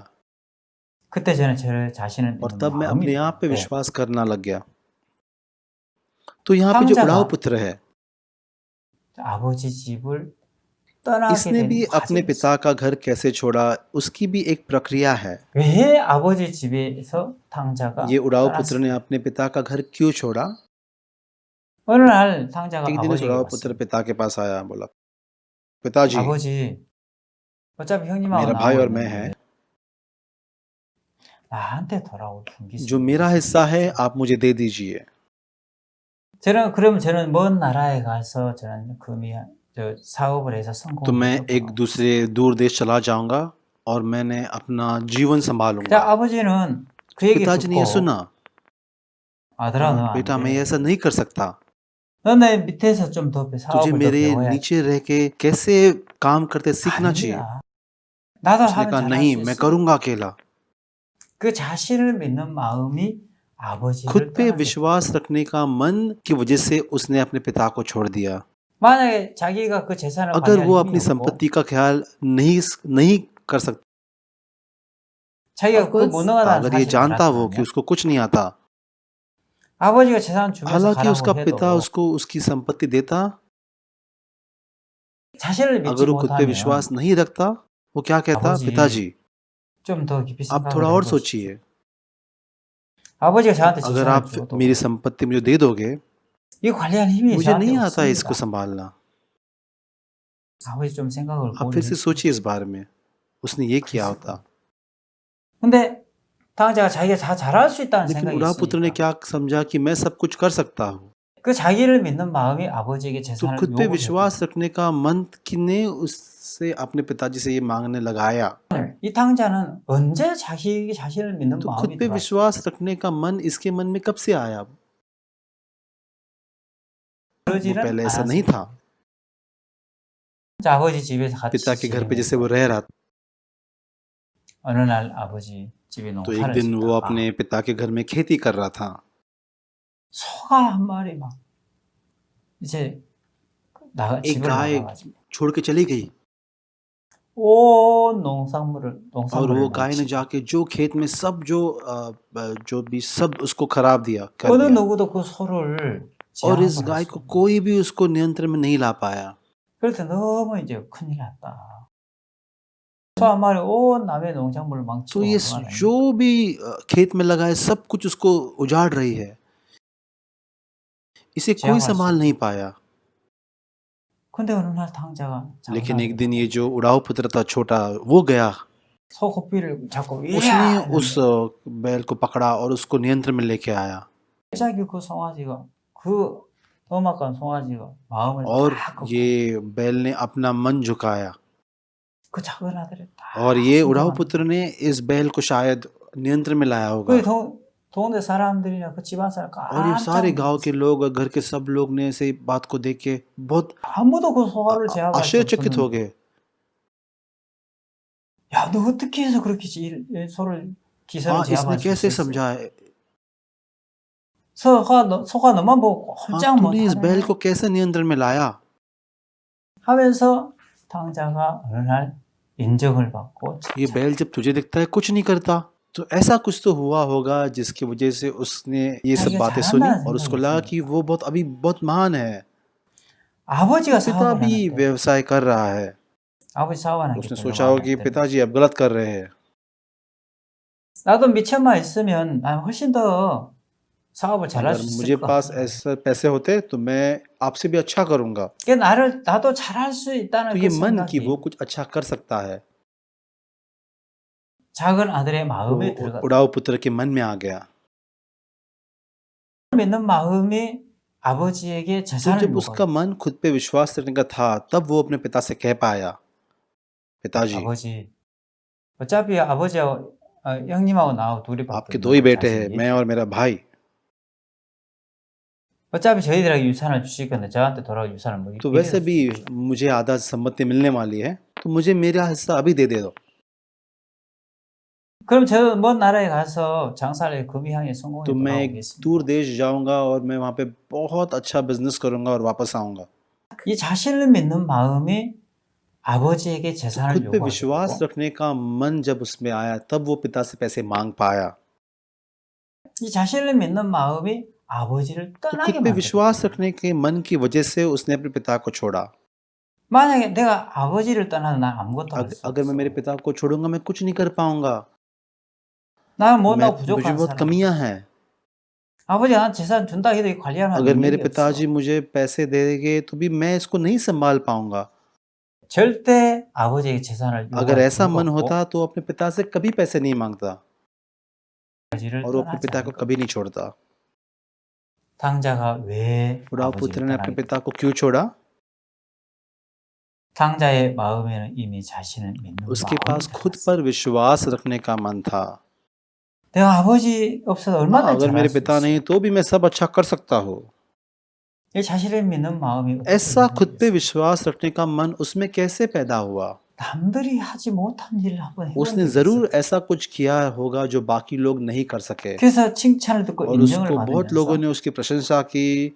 그때 저는 저 자신을 और 믿는 तब मैं 마음이 अपने आप पे 들었는데 विश्वास करना लग गया। तो यहाँ पे जो उड़ाव 탕자가 पुत्र है, 아버지 집을 떠나게 इसने 된 भी अपने 과정이 있어요. पिता का घर कैसे छोड़ा, उसकी भी एक प्रक्रिया है। 왜 아버지 집에서 탕자가 ये उड़ाव पुत्र ने 떠났을까? अपने पिता का घर क्यों छोड़ा? 어느 날 탕자가 एक दिन उस 아버지에게 उड़ाव पुत्र 왔습니다. पिता के पास आया, बोला, पिताजी, 아버지, 어차피 형님하고 मेरा भाई 나하고 और मैं हैं, 있는데 나한테 돌아올 분깃을 जो मेरा हिस्सा है आप मुझे दे दीजिए। 저는 먼 나라에 가서 저는 저 사업을 해서 तो 성공을 मैं 하려고. एक दूसरे दूर देश चला जाऊंगा और मैंने अपना जीवन 자, संभालूंगा। 아버지는 그 얘기 पिताजी ने ये 듣고 सुना, 아들아 너 안 बेटा मैं 돼. ऐसा नहीं कर सकता, 너 내 밑에서 좀 더 तुझे 사업을 더 मेरे 배워야 नीचे रह के कैसे काम करते सीखना चाहिए। 아니야. 나도 उसने 하면 कहा 잘할 नहीं, 수 मैं 있어. करूंगा अकेला। 그 자신을 믿는 마음이 아버지를 खुद पे 떠나게. विश्वास रखने का मन की वजह से उसने अपने पिता को छोड़ दिया। 만약에 자기가 그 재산을 अगर 관리할 वो 힘이 अपनी 없고 संपत्ति का ख्याल नहीं कर सकता, 자기가 그 무능하다는 अगर ये 사실을 जानता वो कि 알았다면 उसको कुछ नहीं आता, 아버지가 재산 주면서 हालांकि उसका 가라고 पिता 해도 उसको उसकी संपत्ति देता, 자신을 믿지 अगर वो खुद पे 못하면 विश्वास नहीं रखता, वो क्या कहता, 아버지, पिताजी 좀 더 깊이 आप 생각을 थोड़ा और 해보시오. सोचिए, 아버지가 저한테 अगर 재산을 आप 줘도 मेरी संपत्ति मुझे दे दोगे, 이 관리할 힘이 मुझे 저한테 नहीं आता 없습니다. इसको संभालना। 아버지 좀 생각을 आप फिर से 고민해. सोचिए इस बारे में, उसने ये किया होता। 근데 당자가 자기가 다 잘할 수 있다는 लेकिन 생각이 उड़ा पुत्र ने 있으니까 क्या समझा कि मैं सब कुछ कर सकता हूँ। 그 자기를 믿는 마음이 아버지에게 तो 재산을 खुद पे 요구했던 विश्वास रखने का मन ने उससे अपने पिताजी से ये मांगने लगाया। 거예요. 이 당자는 언제 자기에게 자신을 믿는 तो खुद 마음이 पे 들어왔어요? विश्वास रखने का मन इसके मन में कब से आया? वो 그러지는 पहले ऐसा नहीं 않았습니다. था। 자, 아버지 집에서 같이 पिता के घर पे 지내면서 जैसे वो रह रहा था, 어느 날 아버지 집에 तो एक 농사를 दिन वो 짓다가 अपने पिता के घर में खेती कर रहा था। 소가 한 마리 막 이제 एक 집을 गाय 나가가지고 छोड़ के चली गई 온 और 농산물을 वो गाय ने 망치고 जाके जो खेत में सब जो भी सब उसको खराब कर 어느 दिया 누구도 그 소를 और इस 제압을 할 गाय 수 को 없는 कोई भी उसको नियंत्रण में नहीं ला पाया। 그래서 너무 이제 큰일 났다. 소 한 마리 온 남의 농작물을 तो 망치고 ये 돌아다니는 जो भी खेत में लगा है सब कुछ उसको उजाड़ रही है, इसे कोई 제압할 수 संभाल 없다. नहीं पाया। 근데 어느 날 당자가 लेकिन एक 장사하게 दिन ये 되고 जो उड़ाव पुत्र था छोटा, वो गया, 소 코피를 잡고 उसने 이야 उस बैल को पकड़ा और उसको नियंत्रण में लेके आया 갑자기 그 송아지가 그 엄악한 송아지가 마음을 और 딱 꺾고 ये बैल ने अपना मन झुकाया 그 작은 아들이 딱 और ये उड़ाव 순종하는 पुत्र ने इस बैल को शायद नियंत्रण में लाया 그 होगा 동네 사람들이나 그 집안 사람 और ये 깜짝 सारे गांव 놀랐어요. के लोग और घर के सब लोग ने ऐसे बात को देख के बहुत 아무도 그 소화를 제압할 수 आश्चर्यचकित हो 없었는데 गए। 야, 너 어떻게 해서 그렇게 소를 기사를 हाँ, इसने 제압할 수 कैसे 있었어? समझा है? 소가 너만 보고 हाँ, 꼼짝 तूने इस बैल 못하네 को कैसे नियंत्रण में लाया? 하면서 탕자가 어느 날 인정을 받고 ये 칭찬. बैल जब तुझे दिखता है कुछ नहीं करता। तो ऐसा कुछ तो हुआ होगा जिसकी वजह से उसने ये सब 자기가 बातें सुनी 잘한다는 और उसको 생각이 लगा 있으니까. कि वो बहुत महान है। 아버지가 पिता 사업을 भी 하는데 व्यवसाय कर रहा है। 아버지 사업하는 게 उसने 별로 सोचा होगा 마음에 कि 안 들어. पिताजी अब गलत कर रहे हैं। 나도 미천만 있으면 난 훨씬 더 사업을 잘할 अगर 수 मुझे 있을 것 पास 같아. ऐसे पैसे होते तो मैं आपसे भी अच्छा करूंगा। 그게 나도 잘할 수 있다는 तो 그 ये मन कि 생각이 वो कुछ अच्छा कर सकता है, 작은 아들의 마음에 वो 들어갔다. उड़ाऊ पुत्र के मन में आ गया। 믿는 마음이 아버지에게 तो 재산을 जब उसका 요구하고 मन खुद पे विश्वास रखने का था, तब वो अपने पिता से कह पाया, पिताजी 아버지 어차피 아버지하고 형님하고 나하고 둘이밖에 आपके दो ही 없는 बेटे हैं, 자식이 मैं और मेरा भाई। 어차피 저희들에게 유산을 주실 건데 저한테 돌아올 유산을 뭐 तो 미리 वैसे भी मुझे आधा संपत्ति मिलने वाली है, तो मुझे मेरा हिस्सा अभी दे दो। 그럼 저 먼 나라에 가서 장사를 금이향에 तो 성공해 मैं एक 돌아오겠습니다. दूर देश जाऊंगा और मैं वहां पे बहुत अच्छा बिजनेस करूंगा और वापस आऊंगा। 이 자신을 믿는 마음이 아버지에게 तो 재산을 खुद पे 요구하게 विश्वास 되고 रखने का मन जब उसमें आया, तब वो पिता से पैसे मांग पाया। 이 자신을 믿는 마음이 아버지를 तो 떠나게 खुद पे विश्वास 만들었거든요. रखने के मन की वजह से उसने अपने पिता को छोड़ा। 만약에 내가 아버지를 떠나도 난 아무것도 할 수 अगर मैं मेरे 없어. पिता को छोड़ूंगा, मैं कुछ नहीं कर पाऊंगा। 나는 मैं 못나고 मुझे 부족한 बहुत 사람. कमियां हैं। 아버지가 난 재산 준다 해도 이 관리하는 अगर मेरे 능력이 पिताजी 없어. मुझे पैसे देंगे तो भी मैं इसको नहीं संभाल पाऊंगा। 절대 아버지에게 재산을 अगर 요구할 ऐसा 이유가 मन 없고 होता तो अपने पिता से कभी पैसे नहीं मांगता 아버지를 और वो अपने 떠나지 पिता 않을 को 거예요. कभी नहीं छोड़ता। 탕자가 왜 बुढ़ाऊ 아버지를 पुत्र ने अपने 떠나게 पिता को क्यों छोड़ा? 탕자의 마음에는 이미 자신을 믿는 उसके 마음이 पास खुद 들었어. पर विश्वास रखने का मन था। 내가 아버지 없어도 हाँ, 얼마나 अगर 잘할 मेरे 수 पिता 있어. नहीं तो भी मैं सब अच्छा कर सकता हूँ। 이 자신을 믿는 마음이 어떻게 ऐसा खुद पे 생겼어? विश्वास रखने का मन उसमें कैसे पैदा हुआ? 남들이 하지 못한 일을 한번 해본 उसने 적이 जरूर 있어. ऐसा कुछ किया होगा जो बाकी लोग नहीं कर सके 그래서 칭찬을 듣고 और 인정을 उसको बहुत लोगों 받으면서 ने उसकी प्रशंसा की,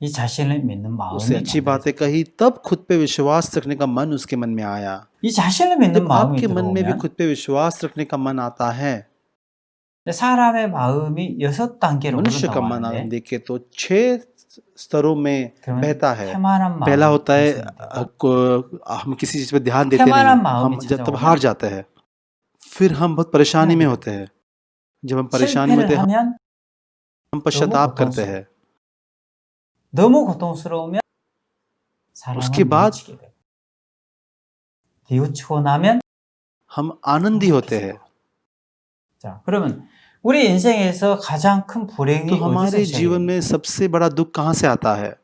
이 자신을 믿는 उससे 마음이 अच्छी बातें 만들어졌다. कही, तब खुद पे विश्वास रखने का मन उसके मन में आया। 이 자신을 믿는 जब 마음이 आपके मन में भी 들어오면 खुद पे विश्वास रखने का मन आता है, 사람의 마음이 6단계로 मनुष्य का 흐른다고 मन 하는데 देखे तो 6 स्तरों में 그러면 बहता है। 태만한 पहला 마음이 होता है 생기고 हम किसी चीज पे ध्यान देते 태만한 नहीं, 마음이 हम जब तब 찾아오면 हार जाते हैं। फिर हम बहुत परेशानी में 하나님 होते हैं। जब हम परेशानी में 실패를 होते हैं, 하면 हम 너무 पश्चाताप करते 고통스러워. हैं। 너무 고통스러우면 उसके 사랑은 बाद 뉘우치게 되고 뉘우치고 나면 हम आनंदी होते हैं। 행복해지고. 자, 그러면 우리 인생에서 가장 큰 तो 불행이 어디서 हमारे 시작이 जीवन 됩니까? में सबसे बड़ा दुख कहाँ से आता है?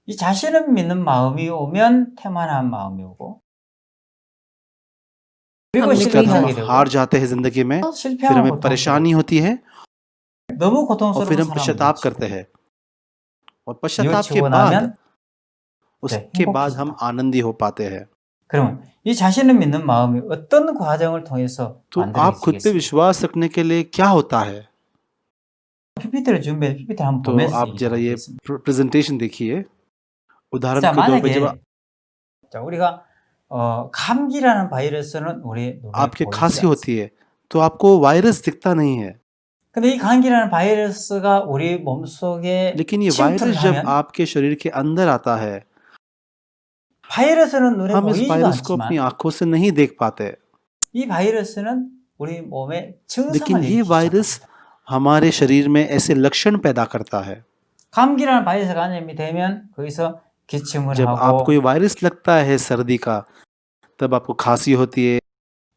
이 자신을 믿는 마음이 오면 태만한 마음이 오고 그리고 उसके बाद हम 실패하게 되고 हार जाते हैं जिंदगी में, फिर 실패하면 हमें 고통스러워. परेशानी होती है 너무 और 고통스러운 फिर हम 사람은 पश्चाताप 뉘우치고 करते हैं। और पश्चाताप के 뉘우치고 बाद 나면 उसके बाद हम 행복해진다. आनंदी हो पाते हैं। 그러면 이 자신을 믿는 마음이 어떤 과정을 통해서 तो आप खुद पे 만들어지겠습니까? विश्वास रखने के लिए क्या होता है? PPT를 준비해 PPT 한번 तो 보면서 आप जरा ये 얘기하겠습니다. प्रेजेंटेशन देखिए। उदाहरण 자, के तौर पे जब 만약에 자, 우리가 감기라는 바이러스는 우리 눈에 आपके 보이지 खांसी 않습니다. होती है तो आपको वायरस दिखता नहीं है, 근데 이 감기라는 바이러스가 우리 몸속에 लेकिन ये 침투를 वायरस जब 하면 आपके शरीर के अंदर आता है, 바이러스는 눈에 हम इस 보이지도 वायरस को अपनी 않지만 आंखों से नहीं देख पाते, 이 바이러스는 우리 몸에 증상을 लेकिन ये 일으키기 वायरस 시작합니다. हमारे शरीर में ऐसे लक्षण पैदा करता है। 감기라는 바이러스가 감염이 되면 거기서 기침을 जब आपको 하고 ये वायरस लगता है सर्दी का, तब आपको खांसी होती है,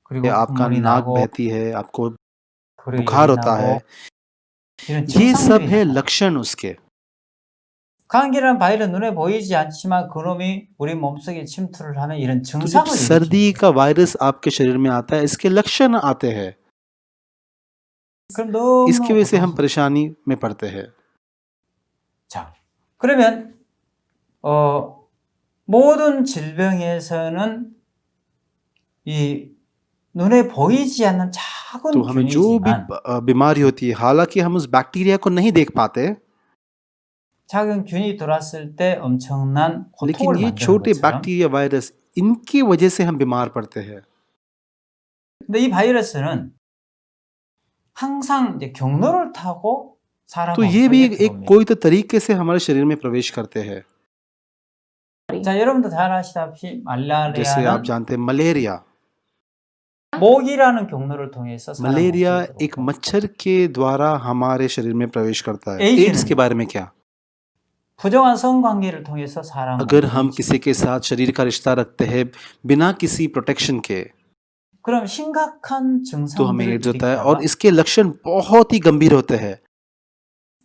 그리고 आपका 콧물이 नाक 나고 बहती है, आपको 그리고 बुखार 열이 होता है। 나고 이런 ये सब 증상들이 है 나타나요. लक्षण उसके। 감기라는 바이러스 눈에 보이지 않지만 그놈이 우리 몸속에 침투를 하면 이런 तो जब 증상을 सर्दी 일으키는 का वायरस आपके शरीर में आता है, इसके लक्षण आते हैं। 그럼 너무 इसकी वजह से हम 고통스러워. परेशानी में पड़ते हैं। 자, 그러면 모든 질병에서는 이 눈에 보이지 않는 तो 작은 हमें जो भी 균이지만 बीमारी होती है, हालांकि हम उस बैक्टीरिया को नहीं देख पाते, 작은 균이 들어왔을 때 엄청난 लेकिन 고통을 ये 만드는 छोटे 것처럼 बैक्टीरिया वायरस इनकी वजह से हम बीमार पड़ते हैं। 근데 이 바이러스는 항상 이제 경로를 타고 사람 तो ये भी 몸속에 एक 들어옵니다. कोई तो तरीके से हमारे शरीर में प्रवेश करते हैं। 자, 여러분도 잘 아시다시피 जैसे 말라리아는 आप जानते हैं मलेरिया, 모기라는 경로를 통해서 사람 मलेरिया 몸속에 एक 들어오고 मच्छर के द्वारा हमारे शरीर में प्रवेश करता है। एड्स एड्स के बारे में क्या? 부정한 성관계를 통해서 사람 अगर 몸속에 हम 들어오고 किसी के साथ शरीर का रिश्ता रखते हैं बिना किसी प्रोटेक्शन के, 그럼 심각한 तो हमें 증상들을 एड्स होता है और 일으키다가 इसके लक्षण बहुत ही गंभीर होते हैं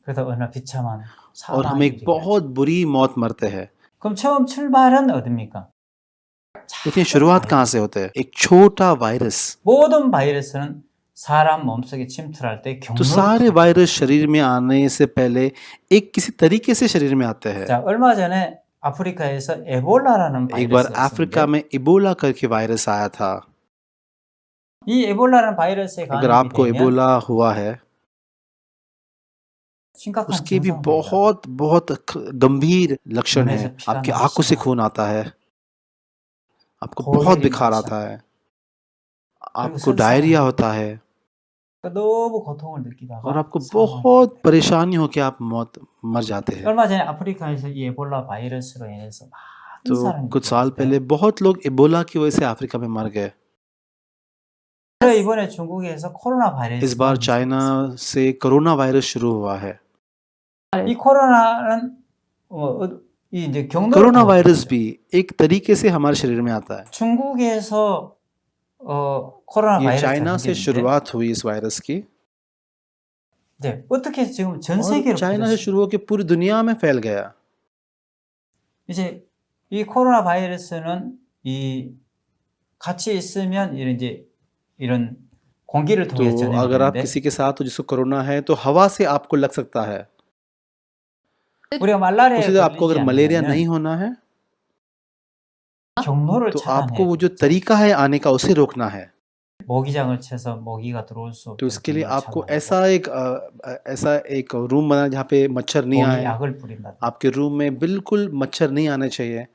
그래서 어느 비참한 और हम 사망이 एक 일어나죠. बहुत बुरी मौत मरते हैं। 그럼 처음 출발은 어딥니까? लेकिन शुरुआत कहाँ से होते हैं? एक छोटा वायरस। 모든 바이러스는 사람 몸속에 침투할 때 तो 경로를 सारे 타고 वायरस शरीर में आने से पहले एक किसी तरीके से शरीर में आते हैं। 자, 얼마 전에 아프리카에서 에볼라라는 एक बार 바이러스가 अफ्रीका 있었는데 में इबोला करके वायरस आया था। 이 에볼라라는 바이러스에 अगर 감염이 आपको 되면 इबोला हुआ है, 심각한 उसके भी 증상을 보입니다. बहुत बहुत गंभीर लक्षण 눈에서 हैं। 피가 आपकी आंखों से 나시고 खून आता है, आपको कोलेरी बहुत बुखार 마셔. आता है, 그리고 आपको 설사가 डायरिया होता है 너무 고통을 और 느끼다가 आपको 사망이 बहुत परेशानी हो के आप मर जाते हैं। 얼마 전에 아프리카에서 이 에볼라 바이러스로 인해서 많은 तो 사람이 कुछ साल 죽었는데 पहले बहुत लोग इबोला की वजह से अफ्रीका में मर गए। 그래서 이번에 중국에서 코로나 इस 바이러스가 बार चाइना 유행했습니다. से कोरोना वायरस शुरू हुआ है। 이 코로나는 이 이제 경로를 कोरोना 타고 वायरस 들어오죠. भी एक तरीके से हमारे शरीर में आता है। 중국에서 코로나 ये 바이러스가 चाइना से 생겼는데 शुरुआत हुई इस वायरस की 이제 어떻게 해서 지금 전 और 세계로 चाइना से 퍼졌습니다. शुरू होकर पूरी दुनिया में फैल गया। 이제 이 코로나 바이러스는 이 같이 있으면 이런 공기를 통해서 तो अगर आप 전염되는데 किसी के साथ हो जिसको कोरोना है तो हवा से आपको लग सकता है। 우리가 말라리아에 उसी तरह आपको 걸리지 अगर मलेरिया 않으면 नहीं होना है 경로를 तो आपको वो 차단해야 जो 되죠. तरीका है आने का उसे रोकना है। 모기장을 쳐서 모기가 들어올 수 तो 없도록 इसके लिए 경로를 आपको 차단하고 ऐसा एक रूम बनाना जहाँ पे मच्छर नहीं आए। 모기약을 뿌린다. आपके रूम में बिल्कुल मच्छर नहीं आने चाहिए।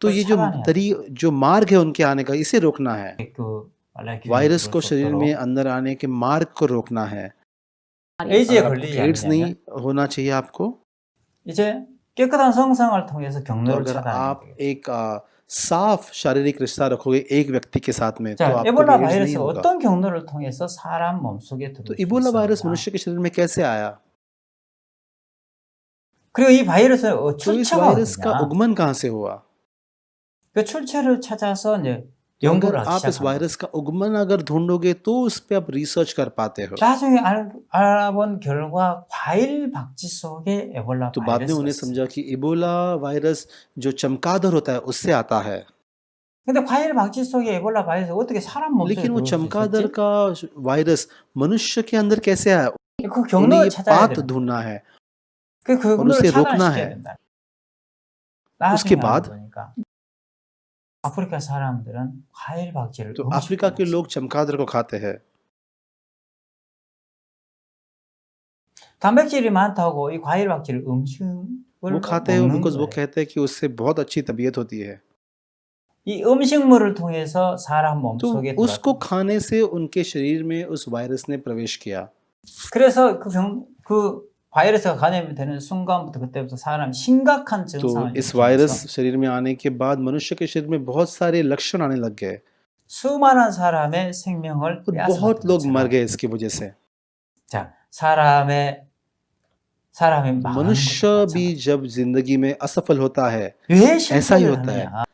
तो 그걸 ये जो 차단해야 돼. जो मार्ग है उनके आने का, इसे रोकना है। 그 말라리아 वायरस 들어올 को 수 शरीर में 없도록 अंदर आने के मार्ग को रोकना है। 에이즈에 अगर आपको 걸리지 एड्स नहीं 않으려면 होना चाहिए आपको, 이제 깨끗한 성상을 통해서 तो 경로를 अगर 차단해야 आप 돼요. एक साफ शारीरिक रिश्ता रखोगे एक व्यक्ति के साथ में तो 자, आपको 에볼라 भी एड्स नहीं 바이러스가 होगा। 어떤 경로를 통해서 사람 몸속에 तो 들어올 수 इबोला वायरस 있었느냐? मनुष्य के शरीर में कैसे आया? 그리고 이 바이러스의 तो इस 출처가 वायरस का 어디냐? उगमन कहाँ से हुआ? 그 출처를 찾아서 이제 तो अगर 연구를 하기 आप इस 시작한 वायरस का उगमन अगर ढूंढोगे तो उस पे आप रिसर्च कर पाते हो। 나중에 알아본 결과 과일 박쥐 속에 에볼라 तो बाद में 바이러스가 उन्हें 있었어요. समझा कि इबोला वायरस जो चमगादड़ होता है उससे आता है। 근데 과일 박쥐 속에 에볼라 바이러스 어떻게 사람 몸속에 लेकिन वो 들어올 수 चमगादड़ 있었지? का वायरस मनुष्य के अंदर कैसे आया? 그 उन्हें 경로를 ये 찾아야 पाथ 되는 ढूंढना है 그 और 경로를 उसे रोकना 차단시켜야 है। 된다. उसके 나중에 बाद 알아보니까 아프리카 사람들은 과일 박쥐를 तो 음식으로 अफ्रीका के 먹습니다. लोग चमगादड़ को खाते हैं। 단백질이 많다고 이 과일 박쥐를 음식을 वो खाते हैं 먹는 बिकॉज वो 거예요. कहते हैं कि उससे बहुत अच्छी तबीयत होती है। 이 음식물을 통해서 사람 तो 몸속에 उसको 들어왔던 거예요. खाने से उनके शरीर में उस वायरस ने प्रवेश किया। 그래서 그 바이러스가 감염이 되는 순간부터 그때부터 사람 심각한 तो 증상을 इस वायरस 일으키면서 शरीर में आने के बाद मनुष्य के शरीर में बहुत सारे लक्षण आने लग गए 수많은 사람의 생명을 और बहुत 빼앗아갔던 लोग मर 것처럼 गए इसकी वजह से। 자, 사람이 तो 망하는 मनुष्य 것도 भी 마찬가지. जब जिंदगी में असफल होता है 왜 ऐसा ही 실패를 होता है। 하느냐?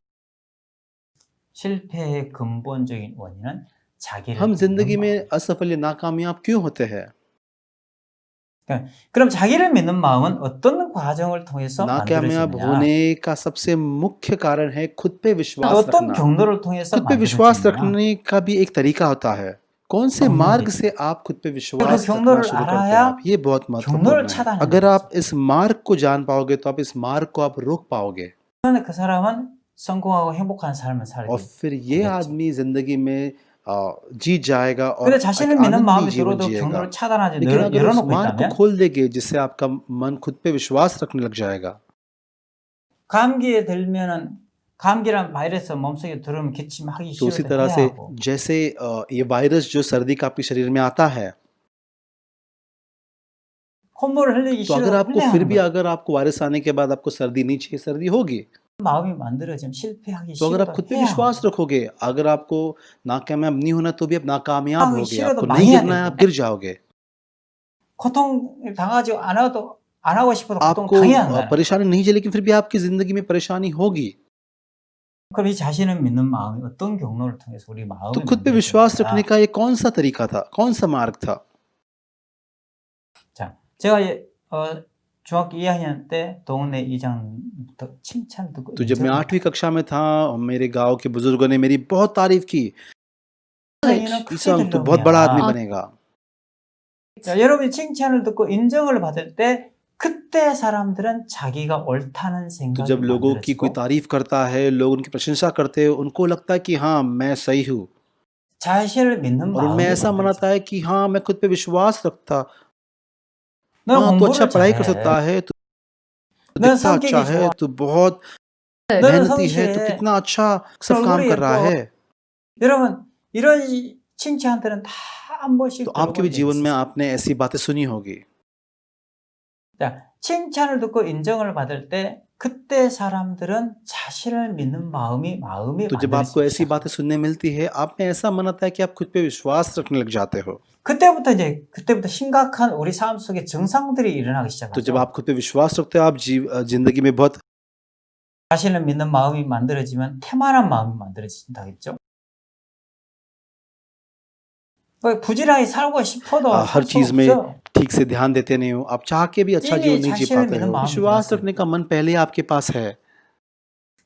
실패의 근본적인 원인은 자기를 हम जिंदगी 믿는 में 마음이에요. असफल या नाकामयाब क्यों होते हैं? 그럼 자기를 믿는 마음은 어떤 과정을 통해서 नाकामयाब 만들어지느냐? होने का सबसे मुख्य कारण है खुद पे विश्वास 어떤 रखना। 경로를 통해서 खुद पे विश्वास 만들어지느냐? रखने का भी एक तरीका होता है। कौन से 경로를 मार्ग से आप खुद पे विश्वास रखना 경로를 शुरू करते हैं 알아야 आप, ये बहुत महत्वपूर्ण 경로를 है। 차단해야 अगर 되죠. आप इस मार्ग को जान पाओगे तो आप इस मार्ग को आप रोक पाओगे। 그런데 그 사람은 성공하고 행복한 삶을 살게 और फिर ये 되겠죠. आदमी जिंदगी में जीत जाएगा और 근데 एक 자신을 믿는 आनंदी 마음이 जीवन 들어도 जिएगा। 경로를 차단하지 लेकिन अगर उस 열어놓고 मार्ग को 있다면 खोल देंगे जिससे आपका मन खुद पे विश्वास रखने लग जाएगा, 감기에 들면은 감기란 바이러스 몸속에 들으면 기침하기 तो उसी 싫어도 तरह 해야 से 하고 जैसे ये वायरस जो सर्दी का आपके शरीर में आता है, 콧물을 흘리기 तो अगर 싫어도 आपको फिर 흘려하는 भी 거예요. अगर आपको वायरस आने के बाद आपको सर्दी नहीं चाहिए, सर्दी होगी। 마음이 만들어지면 실패하기 तो अगर आप 싫어도 खुद पे 해야 विश्वास 하고 रखोगे, अगर आपको नाकामयाब नहीं होना तो भी आप नाकामयाब 하기 होगे, 싫어도 आपको नहीं 망해야 गिरना है, आप 되고 गिर जाओगे। 고통 당하지 않아도 안 하고 싶어도 고통 आपको 당해야 한다는 परेशानी नहीं चाहिए लेकिन फिर भी आपकी जिंदगी में परेशानी होगी। 그럼 이 자신을 믿는 마음이 어떤 경로를 통해서 우리 तो 마음이 खुद पे विश्वास रखने 만들어지느냐. का ये कौन सा तरीका था, कौन सा मार्ग था? 자, 제가 중학교 2학년 때 동네 이장부터 칭찬 듣고 तो जब मैं 인정을 8वीं कक्षा में था, मेरे गांव के बुजुर्गों ने मेरी बहुत तारीफ की। 이는 크게 ईसा 될 तो बहुत बड़ा आदमी 놈이야. बनेगा। 자, 여러분이 칭찬을 듣고 인정을 받을 때 그때 사람들은 자기가 옳다는 तो 생각이 जब लोगों की कोई 만들어지고 तारीफ करता है, लोग उनकी प्रशंसा करते हैं, उनको लगता है कि हाँ मैं सही हूँ, 자신을 믿는 और उनमें 마음이 ऐसा मनाता 만들어져요. है कि हाँ मैं खुद पे विश्वास रखता, 너 हाँ तू अच्छा 공부를 पढ़ाई कर 잘해. सकता है, तू 너 दिखता अच्छा 성격이 है, 좋아. तू बहुत 너는 मेहनती है, तू 성실해. कितना अच्छा सब 얼굴이 काम कर रहा 예뻐. है। 여러분 이런 칭찬들은 다 한 번씩 तो आपके भी 들어본 적이 जीवन में 있으세요. आपने ऐसी बातें सुनी होगी। 자, 칭찬을 듣고 인정을 받을 때 그때 사람들은 자신을 믿는 마음이 तो जब आपको 만들어지기 ऐसी 시작해요. बातें सुनने मिलती है, आप में ऐसा मन आता है कि आप खुद पे विश्वास रखने लग जाते हो। 그때부터 심각한 우리 삶 속에 증상들이 일어나기 तो जब 시작하죠. आप खुद पे विश्वास रखते हो, आप जिंदगी में बहुत 자신을 믿는 마음이 만들어지면 태만한 마음이 만들어진다겠죠. 부지런히 살고 싶어도 हर 살 수 चीज में 없어. ठीक से ध्यान देते नहीं हो, आप चाह के भी अच्छा इन्हीं जीवन नहीं जी 자신을 पाते 믿는 हो। 마음이 विश्वास 들어왔어요. रखने का मन पहले आपके पास है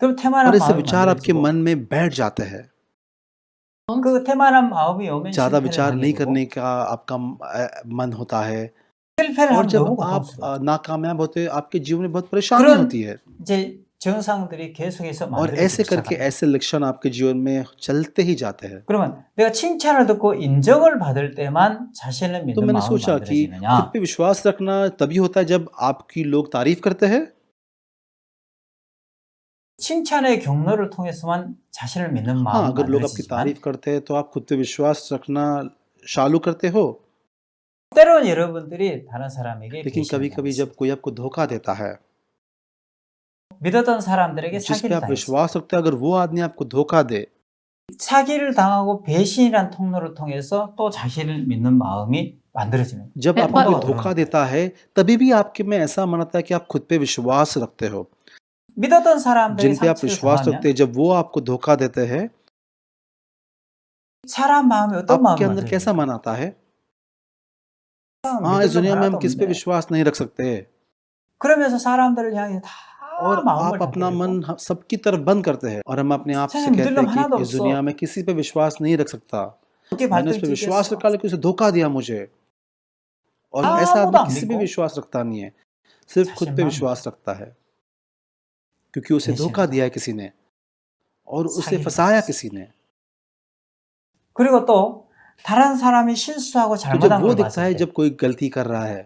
그럼 और 태만한 ऐसे 마음이 विचार आपके 만들어지고 मन में बैठ जाते हैं। 그 태만한 마음이 오면 ज्यादा 실패를 विचार 하게 नहीं 되고 करने का आपका मन होता है, 실패를 और 하면 जब 너무 आप 고통스러워. नाकामयाब होते हैं, आपके जीवन में बहुत परेशानी 그런 होती है, 이제 증상들이 계속해서 और ऐसे 만들어지기 करके 시작합니다. ऐसे लक्षण आपके जीवन में चलते ही जाते हैं। 그러면 내가 칭찬을 듣고 인정을 받을 때만 자신을 तो 믿는 मैंने 마음이 सोचा कि खुद 만들어지느냐? पे विश्वास रखना तभी होता है जब आपकी लोग तारीफ करते हैं, 칭찬의 경로를 통해서만 자신을 믿는 हाँ 마음이 अगर लोग आपकी 만들어지지만 तारीफ करते हैं तो आप खुद पे विश्वास रखना चालू करते हो। 때로는 여러분들이 다른 사람에게 लेकिन 배신을 कभी कभी 당했어요. जब कोई आपको धोखा देता है, 믿었던 사람들에게 जिस पे 사기를 आप 당했어요. विश्वास रखते हैं, अगर वो आदमी आपको धोखा दे, 사기를 당하고 배신이란 통로를 통해서 또 자신을 믿는 마음이 만들어지는 거예요. जब आपको कोई धोखा 들어가는 देता है, तभी भी आपके में ऐसा मन आता है कि आप खुद पे विश्वास रखते हो। 믿었던 사람들이 जिन पे आप 상처를 विश्वास 당하면 रखते हैं, जब वो आपको धोखा देते हैं, 사람 마음이 어떤 आपके 마음이 अंदर कैसा 만들어집니까? मन आता है? हाँ, इस 믿을 놈 दुनिया में हम 하나도 किस पे 없는데 विश्वास नहीं रख सकते, 그러면서 사람들을 향해 다 और 마음을 आप अपना 닫게 मन 되고 सबकी तरफ बंद करते हैं, और हम अपने आप से 세상에 믿을 कहते 놈 हैं 하나도 कि इस 없어. दुनिया में किसी पे विश्वास नहीं रख सकता। 어떻게 मैंने उस पे 발등에 विश्वास 찍겠어? रखा लेकिन उसे धोखा दिया मुझे। और ऐसा 아무도 आदमी 안 किसी पे 믿고 विश्वास रखता नहीं है, सिर्फ खुद पे 자신만 विश्वास रखता है, क्योंकि उसे धोखा 배신을 दिया है किसी ने और उसे 사기를 फंसाया 당했어. किसी ने। 그리고 또 다른 사람이 실수하고 तो जब 잘못한 वो 걸 दिखता 봤을 है 때 जब कोई गलती कर रहा है,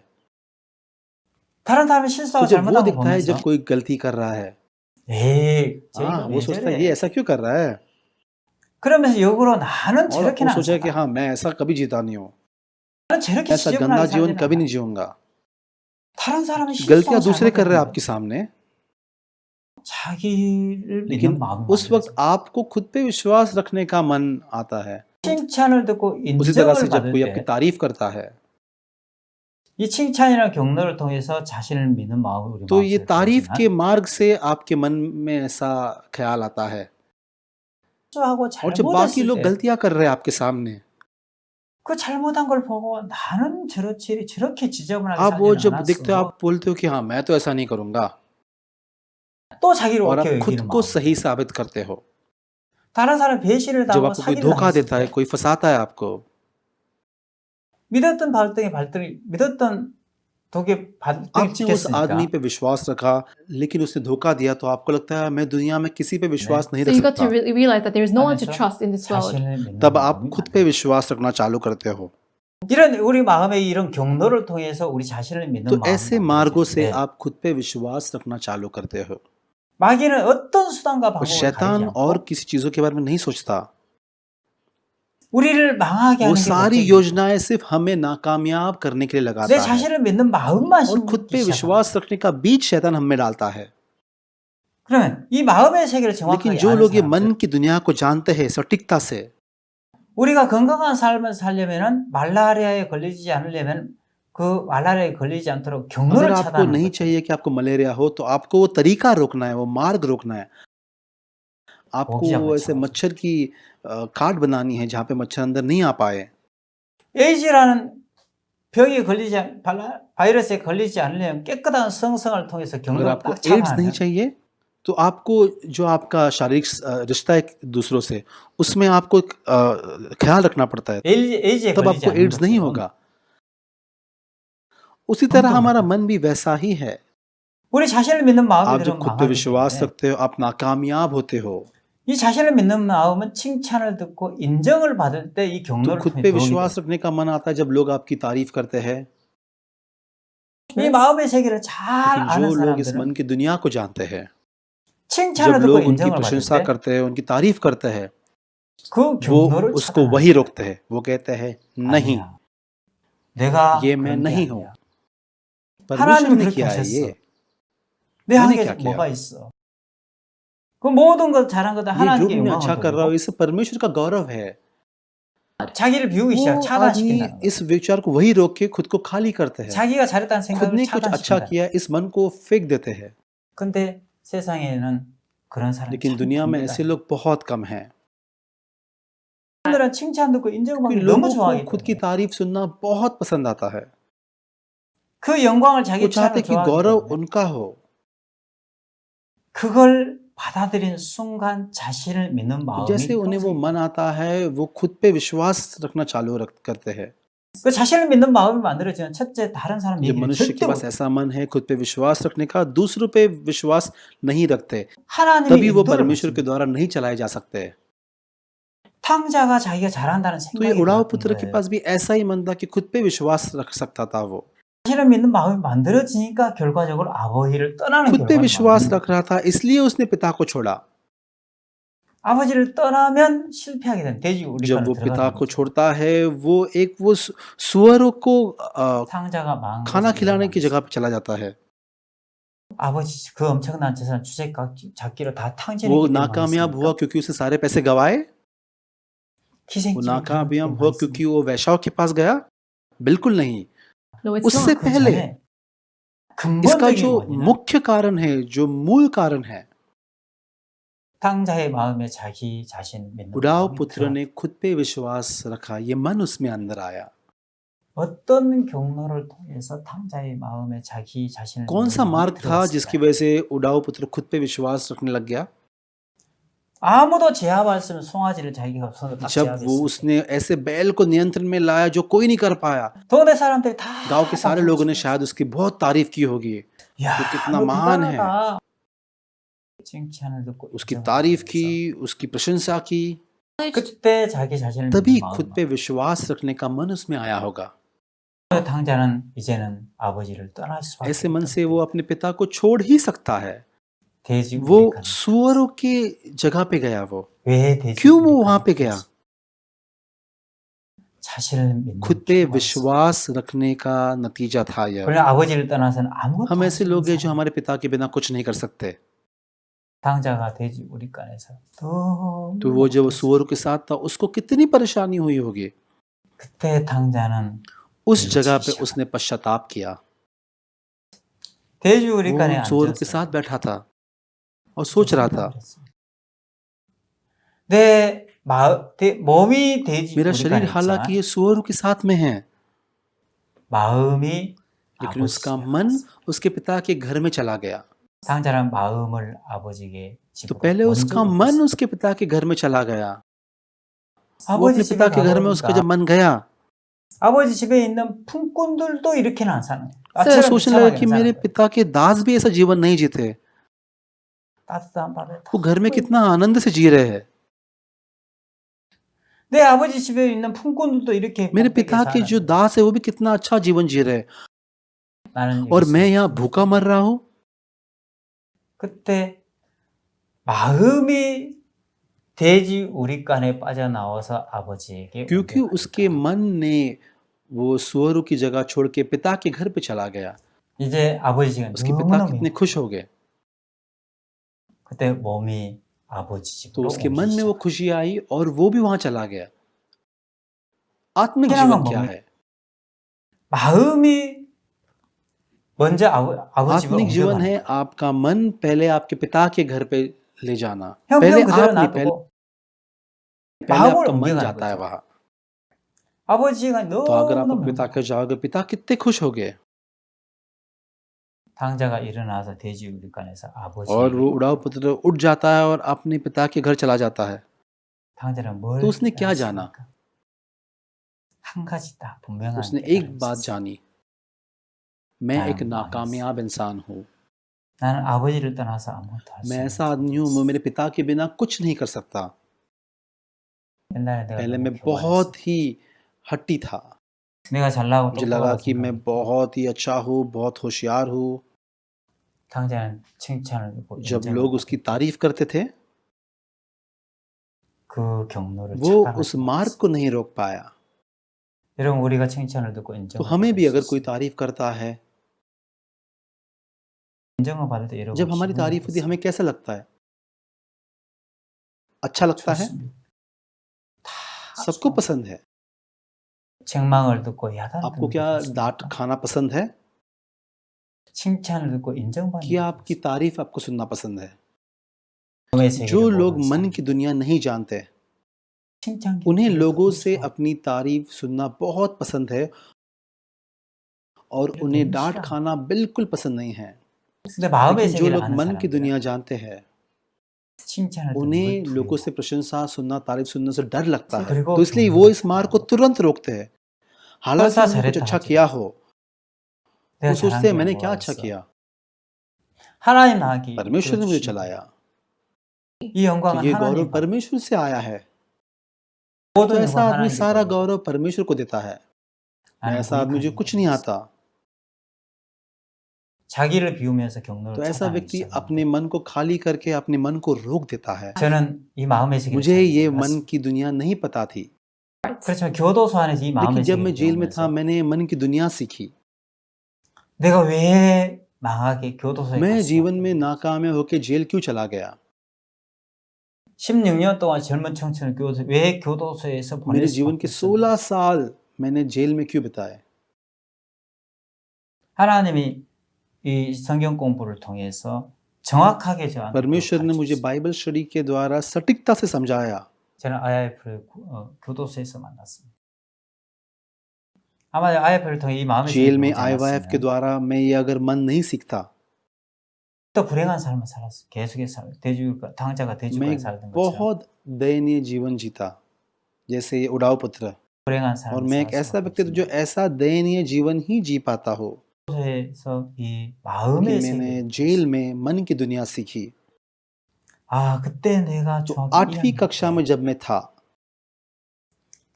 다른 사람이 तो 실수하고 जब वो 잘못한 걸 दिखता है जब 보면서 कोई गलती कर रहा है, 에이 쟤 हाँ 이거 वो 왜 सोचता है ये 저래? ऐसा क्यों कर रहा है, 그러면서 역으로 나는 और वो 저렇게는 안 सोचा कि 살아. हाँ मैं ऐसा कभी जीता नहीं हूँ, 나는 저렇게 ऐसा गंदा 지저분하게 जीवन 살지는 कभी 않아. नहीं जीऊंगा। 다른 사람이 गलतियां 실수하고 दूसरे कर रहे हैं 잘못했는데 आपके सामने, 자기를 믿는 लेकिन 마음이 उस वक्त 만들어져. आपको खुद पे विश्वास रखने का मन आता है। 칭찬을 듣고 उसी तरह से 인정을 जब 받을 कोई आपकी 때 तारीफ करता है, 이 칭찬이라는 경로를 통해서 자신을 믿는 마음이 우리 तो ये 마음속에 तारीफ 들어오지만 के मार्ग से आपके मन में ऐसा ख्याल आता है। 실수하고 और जब बाकी 잘못했을 लोग 때 गलतियां कर रहे हैं आपके सामने, 그 잘못한 걸 보고 나는 저렇게 지저분하게 आप वो 살지는 जब देखते हो 않았어. आप बोलते हो कि हाँ मैं तो ऐसा नहीं करूंगा, 또 자기를 और 옳게 आप खुद 여기는 को 마음. सही साबित करते हो। 다른 사람 배신을 जब 당하고 आपको कोई 사기를 धोखा 당했을 देता है, 때 कोई फंसाता है आपको, 믿었던 발등에 발등이 믿었던 독에 आपने उस 찍혔으니까. आदमी पे विश्वास रखा, लेकिन उसने धोखा दिया, तो आपको लगता है मैं दुनिया में किसी पे विश्वास नहीं So रख you got to सकता। realize that there is no one to 하면서 trust in this world. 자신을 믿는 तब आप 마음이 खुद 많아요. पे विश्वास रखना चालू करते हो। 이런 우리 마음의 이런 경로를 통해서 우리 자신을 믿는 तो 마음이 ऐसे मार्गों से 만들어지는데 आप खुद पे विश्वास रखना चालू करते हो। 마귀는 어떤 수단과 और 방법을 शैतान 가리지 और 않고 किसी चीजों के बारे में नहीं सोचता। 우리를 망하게 वो 하는 게 सारी 목적이에요. योजनाएं सिर्फ हमें नाकामयाब करने के लिए 내 लगाता है, 자신을 믿는 마음만 और खुद पे 심기 시작합니다. विश्वास रखने का बीज शैतान हम में डालता है। 그러면 이 마음의 세계를 लेकिन 정확하게 जो 아는 लोग ये 사람들, मन की दुनिया को जानते हैं सटीकता से, 우리가 건강한 삶을 살려면은 말라리아에 걸리지 않으려면 그 말라리아에 걸리지 않도록 अगर 경로를 आपको 차단하는 नहीं 거죠. चाहिए कि आपको मलेरिया हो, तो आपको वो तरीका रोकना है, वो मार्ग रोकना है। आपको मोगिजा वो ऐसे बचाओ। मच्छर की काट बनानी है जहाँ पे मच्छर अंदर नहीं आ पाए। 에이즈라는 병에 걸리지 바이러스에 걸리지 않으려면 깨끗한 성성을 통해서 अगर 경로를 आपको 딱 एड्स नहीं 차단하면 चाहिए, तो आपको जो आपका शारीरिक रिश्ता है दूसरों से, उसमें आपको ख्याल रखना पड़ता है, 에이즈에 तब 걸리지 आपको 않는 एड्स नहीं 것처럼 होगा। उसी तरह तो हमारा मतलब- मन भी वैसा ही है। 우리 자신을 믿는 마음이 आप जब 들으면 खुद पे 망하기 विश्वास 때문에 रखते हो, आप नाकामयाब होते हो। 이 자신을 믿는 마음은 칭찬을 듣고 인정을 받을 때 이 तो 경로를 खुद 통해 पे 들어오게 विश्वास 돼요. रखने का मन आता है जब लोग आपकी तारीफ करते हैं। 이 마음의 세계를 잘 लेकिन 아는 जो लोग इस 사람들은 मन की दुनिया को जानते हैं, 칭찬을 जब 듣고 लोग उनकी 인정을 받을 प्रशंसा 때 करते हैं, उनकी तारीफ करते हैं, 그 वो 경로를 उसको 차단하는 वही 거예요. रोकते हैं। वो कहते हैं नहीं, 아니야. 내가 ये मैं 그런 게 नहीं 아니야. हूँ, परमेश्वर 하나님이 ने 그렇게 किया है 하셨어. ये। 내 मैंने 한계 क्या किया? 뭐가 있어? 그 모든 것 잘한 것도 ये जो 하나님께 भी मैं 영광을 अच्छा कर रहा 돌리고 हूँ, इससे परमेश्वर का गौरव है। 자기를 비우기 시작, वो आदमी 차단시킨다는 거예요. इस विचार को वही रोक के खुद को खाली करते हैं। 자기가 잘했다는 खुद 생각을 ने कुछ अच्छा 차단시킨다. किया, इस मन को फेंक देते हैं। 근데 세상에는 그런 사람이 लेकिन 참 दुनिया में 듭니다. ऐसे लोग बहुत कम हैं। 사람들은 칭찬 듣고 क्योंकि 인정받기 너무 लोगों को 좋아하기 खुद की 때문에 तारीफ सुनना बहुत पसंद आता है। 그 영광을 वो 자기 चाहते 취향을 कि 좋아하기 गौरव 때문에 उनका हो। 그걸 받아들인 순간 자신을 믿는 तो 마음이 जैसे उन्हें वो 형성이 मन आता है, वो खुद पे विश्वास रखना चालू करते हैं। 그 자신을 믿는 마음이 만들어지면 첫째 다른 사람 जब 얘기를 मनुष्य 절대 के पास 못 ऐसा मन है खुद पे विश्वास रखने का, दूसरों पे विश्वास नहीं रखते, 하나님의 तभी वो 인도를 परमेश्वर के 받습니다. द्वारा नहीं चलाए जा सकते। 탕자가 자기가 잘한다는 तो ये 생각이 उड़ाव 들었던 पुत्र के 거예요. पास भी ऐसा ही मन था कि खुद पे विश्वास रख सकता था। वो 자신을 믿는 마음이 만들어지니까 결과적으로 아버지를 떠나는 खुद पे 결과를 विश्वास 만드는 रख रहा था, इसलिए उसने पिता को छोड़ा। 아버지를 떠나면 실패하게 된 돼지 जब 우리가로 वो पिता 들어가는 को 거죠. छोड़ता है, वो एक वो सुअरों को 탕자가 망한 खाना 것을 खिलाने की 일어나는 जगह पे चला जाता है। 아버지 그 엄청난 재산 주색 잡기로 다 वो 탕진했기 때문에 नाकामयाब हुआ 망했으니까 क्योंकि उसने सारे पैसे गवाए। वो 기생집에 नाकामयाब 기생집에 हुआ क्योंकि वो वैश्याओं के पास गया? बिल्कुल नहीं। No, it's उससे not. 그 पहले 전에 इसका 근본적인 जो 원인은 मुख्य कारण है, जो मूल कारण है, 탕자의 마음에 자기 자신 믿는 उड़ाव 마음이 पुत्र 들어 ने खुद पे विश्वास रखा, ये मन उसमें अंदर आया। 어떤 경로를 통해서 탕자의 마음에 자기 자신을 कौन 믿는 सा 마음이 मार्ग था जिसकी 들어갔을까요? वजह से उड़ाव पुत्र खुद पे विश्वास रखने लग गया? 아무도 제압할 수 없는 송아지를 자기가 손으로 딱 जब वो 제압했을 때 उसने ऐसे बैल को नियंत्रण में लाया जो कोई नहीं कर पाया। 동네 사람들이 다 गांव के सारे 박수 लोगों ने 치고 शायद उसकी बहुत तारीफ की होगी, 야, वो कितना 너 महान है। 대단하다. 칭찬을 듣고 उसकी 인정을 तारीफ 받으면서 की, उसकी प्रशंसा की, 그때 자기 자신을 तभी 믿는 खुद 마음. पे विश्वास रखने का मन उसमें आया होगा। 탕자는 이제는 아버지를 떠날 수밖에 ऐसे मन 없다. से वो अपने पिता को छोड़ ही सकता है। 돼지 वो 우리가 सुअरों की जगह पे गया। वो 왜 돼지 क्यों वो 우리가 वहां पे गया? 자신을 믿는 खुद पे 필요가 있어. विश्वास रखने का नतीजा था यह। 그러나 아버지를 떠나서는 아무것도 हम 할 ऐसे 수 लोग हैं 없는 जो 사람. हमारे पिता के बिना कुछ नहीं कर सकते। 탕자가 돼지 우리간에서 너무 तो वो जब 고통스러워. सुअरों के साथ था, उसको कितनी परेशानी हुई होगी। 그때 탕자는 उस जगह पे 시작. उसने पश्चाताप किया। 돼지 우리간에 वो सुअरों के 앉아서 साथ बैठा था और सोच रहा था, 내 몸이 돼지 मेरा 우리간에 शरीर 있지만 हालांकि ये सुअरों के साथ में है, 마음이 लेकिन उसका 아버지에게 मन 갔어. उसके पिता के घर में चला गया। 탕자는 마음을 아버지에게 तो 집으로 पहले उसका 먼저 मन 옮겼어. उसके पिता के घर में चला गया। वो 아버지 अपने पिता 집에 के घर में उसका 가보니까 जब मन गया, 아버지 집에 있는 품꾼들도 이렇게는 안 사는 거예요. मैं 나처럼 सोचने लगा 비참하게 कि 안 मेरे 사는 거예요. पिता के दास भी ऐसा जीवन नहीं जीते। 따뜻한 밥에 वो घर में 다 कितना आनंद से जी रहे हैं। 내 아버지 집에 있는 품꾼들도 이렇게 मेरे 복 되게 पिता के जो 사는데 दास है वो भी कितना अच्छा जीवन जी रहे हैं, 나는 여기 और मैं 있어. यहाँ भूखा मर रहा हूँ। 그때 마음이 돼지 우리간에 빠져나와서 아버지에게 क्योंकि 옮겨가니까. उसके मन ने वो सुअरों की जगह छोड़ के पिता के घर पे चला गया। 이제 아버지가 उसके पिता 너무너무 कितने खुश हो गए। 그때 몸이 아버지 तो 집으로 उसके 옮기기 मन में वो 시작해요. खुशी आई और वो भी वहां चला गया। आत्मिक क्या जीवन नाम क्या है? है? 마음이 먼저 아버지 집으로 आत्मिक जीवन 옮겨가는 है 거예요. आपका मन पहले आपके पिता के घर पे ले जाना। 형편 पहले 그대로 आप नहीं, पहले 놔두고 पहले 마음을 आपका मन 옮겨가는 जाता है 거죠. वहां। 아버지가 तो अगर आप 너무너무 अपने पिता 행복해요. के जाओगे, पिता कितने खुश हो गए। 당자가 일어나서 돼지 우리간에서 और 아버지에게 वो उड़ाऊ पुत्र उठ जाता है और अपने पिता के घर चला जाता है। 당자는 뭘 तो उसने क्या जाना? 깨달았습니까? 한 가지 딱 분명한 उसने 깨달음이 एक बात 있었어요. जानी, मैं 나는 एक नाकामयाब इंसान हूँ। 나는 아버지를 떠나서 아무것도 할 수 मैं 없는 ऐसा आदमी हूँ, मैं मेरे पिता के बिना कुछ नहीं कर सकता। 옛날에 내가 पहले 너무 मैं 교만했어. बहुत ही हट्टी था। 내가 잘나고 मुझे लगा 똑똑하고 कि मैं 생각했고 बहुत ही अच्छा हूँ, बहुत होशियार हूँ। 당자는 칭찬을 듣고 जब 인정을 लोग उसकी 받고 तारीफ करते थे, 그 경로를 वो उस 차단하지 मार्ग 못했어. को नहीं रोक पाया। 여러분 우리가 칭찬을 듣고 तो 인정을 हमें 받을 भी 수 अगर कोई 있어요. तारीफ करता है, 인정을 받을 때 여러분 जब हमारी 기분이 तारीफ होती है, 어떠세요? हमें कैसा लगता है? अच्छा लगता है? 좋습니다. 다 सबको 좋아. पसंद है। 책망을 듣고 야단 आपको 듣는 क्या 거 डांट 좋습니까? खाना पसंद है 칭찬을 듣고 인정받는 कि 거 आपकी 좋습니다. तारीफ आपको सुनना पसंद है? 마음의 जो 세계를 लोग 모르는 मन 사람 की दुनिया नहीं जानते, 칭찬 उन्हें 듣고 लोगों 너무 से 좋아. अपनी तारीफ सुनना बहुत पसंद है और 이거 उन्हें 너무 डांट 싫어. खाना बिल्कुल पसंद नहीं है। 근데 마음의 लेकिन जो 세계를 लोग 아는 मन की 사람들은 दुनिया जानते हैं, 칭찬을 듣는 걸 उन्हें लोगों 두려워. से प्रशंसा सुनना, तारीफ सुनने से डर लगता है। 그리고 तो इसलिए वो 경로를 इस मार्ग को 차단하고 तुरंत रोकते हैं। हालांकि 설사 उन्होंने कुछ 잘했다 अच्छा 하지 किया हो, 내가 वो 잘한 सोचते हैं 게 मैंने 뭐가 क्या अच्छा 있어. किया, 하나님 나에게 परमेश्वर ने मुझे 이끌어주신 चलाया। 이 तो 영광은 ये गौरव 하나님 받 परमेश्वर से आया है। तो 모든 ऐसा 영광 आदमी 하나님께 सारा 돌리고 गौरव परमेश्वर को देता है। मैं 나는 ऐसा आदमी जो 고백하지 कुछ नहीं 못했어. आता। 자기를 비우면서 경로를 तो ऐसा 차단하기 व्यक्ति 시작합니다. अपने मन को खाली करके अपने मन को रोक देता है। 저는 이 마음의 세계를 मुझे 잘 ये 몰랐어. मन की दुनिया नहीं पता थी, 그렇지만 교도소 안에서 이 लेकिन 마음의 जब मैं 세계를 जेल में था 배우면서 मैंने मन की दुनिया सीखी। 내가 왜 망하게 교도소에 मैं 갈 जीवन 수밖에 में 없는지. नाकामयाब होकर जेल क्यों चला गया? 16년 동안 젊은 청춘을 왜 교도소에서 보낼 मेरे जीवन 수밖에 के 16 없었는지. साल मैंने जेल में क्यों बिताए? 하나님이 이 성경 공부를 통해서 정확하게 저한테 परमेश्वर ने मुझे 가르쳤어요. बाइबल स्टडी के द्वारा सटीकता से समझाया। 저는 IIF를 교도소에서 만났습니다. 아마 IIF를 통해 이 마음의 जेल 세계를 में 보지 IYF के 않았으면 द्वारा मैं ये अगर मन नहीं सीखता, 또 불행한 삶을 살았어. 계속해서 돼지가 당자가 मैं 돼지가 एक 살던 것처럼 बहुत दयनीय जीवन जीता, जैसे ये उड़ाऊ पुत्र। 불행한 और 삶을 मैं एक 살 ऐसा 수밖에 व्यक्ति जो 없습니다. ऐसा दयनीय जीवन ही जी पाता हो 교도소에서 이 कि 마음의 मैंने 세계를 जेल में मन की दुनिया सीखी। 아 그때 내가 तो 중학교 8वीं 1학년 कक्षा में 때 जब मैं था,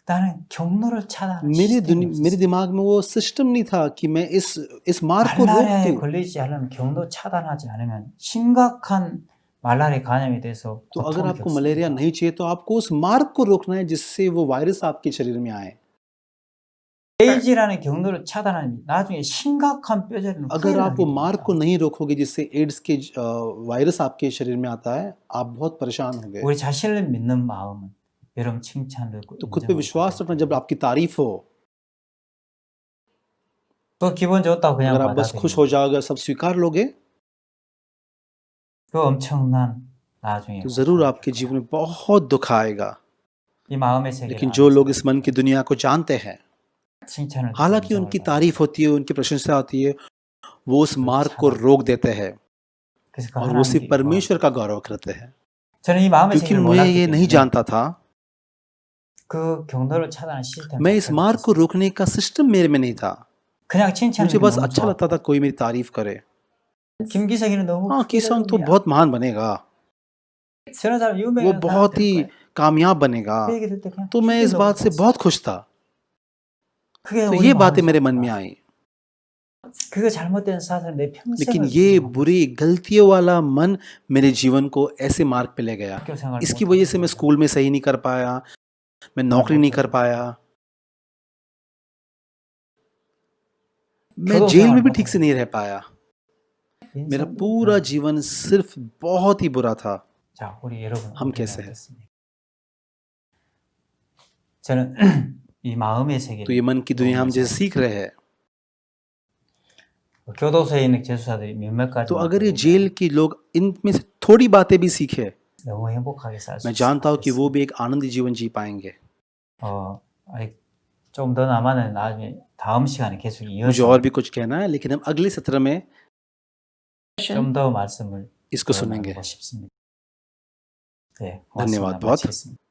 나는 경로를 차단하는 मेरे 시스템이 मेरे 없었어. दिमाग में वो सिस्टम नहीं था कि मैं इस मार्ग को रोक 말라리아에 दूं। 걸리지 않으면 경로 차단하지 않으면 심각한 말라리아 감염이 돼서 तो अगर 고통을 आपको मलेरिया 겪습니다. नहीं चाहिए तो आपको उस मार्ग को रोकना है जिससे वो वायरस आपके शरीर में आए। 에이즈라는 경로를 차단하면 나중에 심각한 뼈저리는 अगर 후회를 आप 하게 वो मार्ग 됩니다. को नहीं रोकोगे जिससे एड्स के वायरस आपके शरीर में आता है, आप बहुत परेशान होंगे। 우리 자신을 믿는 마음은 여러분 칭찬을 듣고 तो खुद पे 인정을 विश्वास 받을 रखना, 때 जब आपकी तारीफ हो, 그 기분 좋다고 그냥 अगर आप बस खुश हो 받아들이면 जाओगे, सब स्वीकार लोगे, 그 엄청난 나중에 तो जरूर 고통을 आपके 겪어요. जीवन में बहुत दुख आएगा। 이 마음의 세계를 लेकिन 아는 जो लोग इस मन 사람들은 की दुनिया को जानते हैं, 칭찬을 듣고 हालांकि 인정을 उनकी 받아요. तारीफ होती है, उनकी प्रशंसा होती है, वो उस 그걸 मार्ग को 차단. रोक देते हैं 그래서 그 और वो सिर्फ 하나님께 परमेश्वर का गौरव करते हैं। 저는 이 마음의 क्योंकि 세계를 मैं 몰랐기 ये नहीं 때문에 जानता था, 그 경로를 차단하는 시스템 मैं इस 자체가 मार्ग को 없었어요. रोकने का सिस्टम मेरे में नहीं था। 그냥 칭찬하는 मुझे 게 बस 너무 अच्छा 좋아. लगता था कोई मेरी तारीफ करे। 김기석이는 너무 हाँ, 크게 किसंग तो 달립니다. बहुत महान बनेगा, 저런 사람 वो 유명한 사람 बहुत 될 ही 거야. कामयाब बनेगा। 그 얘기 들을 때 그냥 तो मैं 크게 इस बात से 놀랐어. बहुत खुश था। 그게 तो 우리 ये बातें मेरे मन 마음속으로 में 와. आई। 그거 잘못된 사상 내 लेकिन 평생을 ये 죽이고 बुरी गलतियों वाला मन मेरे जीवन को ऐसे मार्ग पे ले गया। 학교 생활 इसकी 못 वजह 하고 से मैं 그러고. स्कूल में सही नहीं कर पाया, मैं नौकरी नहीं कर पाया, मैं 교도 जेल 생활 में भी 못 ठीक से 하고. नहीं रह पाया। मेरा 인생도 पूरा 그런- जीवन सिर्फ बहुत ही बुरा था। 자, 우리 여러분 हम 우리는 कैसे हैं? 어떻습니까? 저는 이 마음의 세계를 तो ये मन की दुनिया हम जैसे सीख रहे हैं। 교도소에 있는 재수사들이 몇몇 가지 तो अगर ये जेल के लोग इनमें से थोड़ी बातें भी सीखे, 너무 행복하게 살 수 मैं 있을 जानता हूँ 것 कि वो 같습니다. भी एक आनंदी जीवन जी पाएंगे। 아니, 좀 더 남아는 나중에 다음 시간에 계속 मुझे 이어서 और भी कुछ कहना है, लेकिन हम अगले सत्र में 좀 더 말씀을 इसको 더 सुनेंगे। 나누고 싶습니다. 네, धन्यवाद 말씀을 बहुत। 마치겠습니다.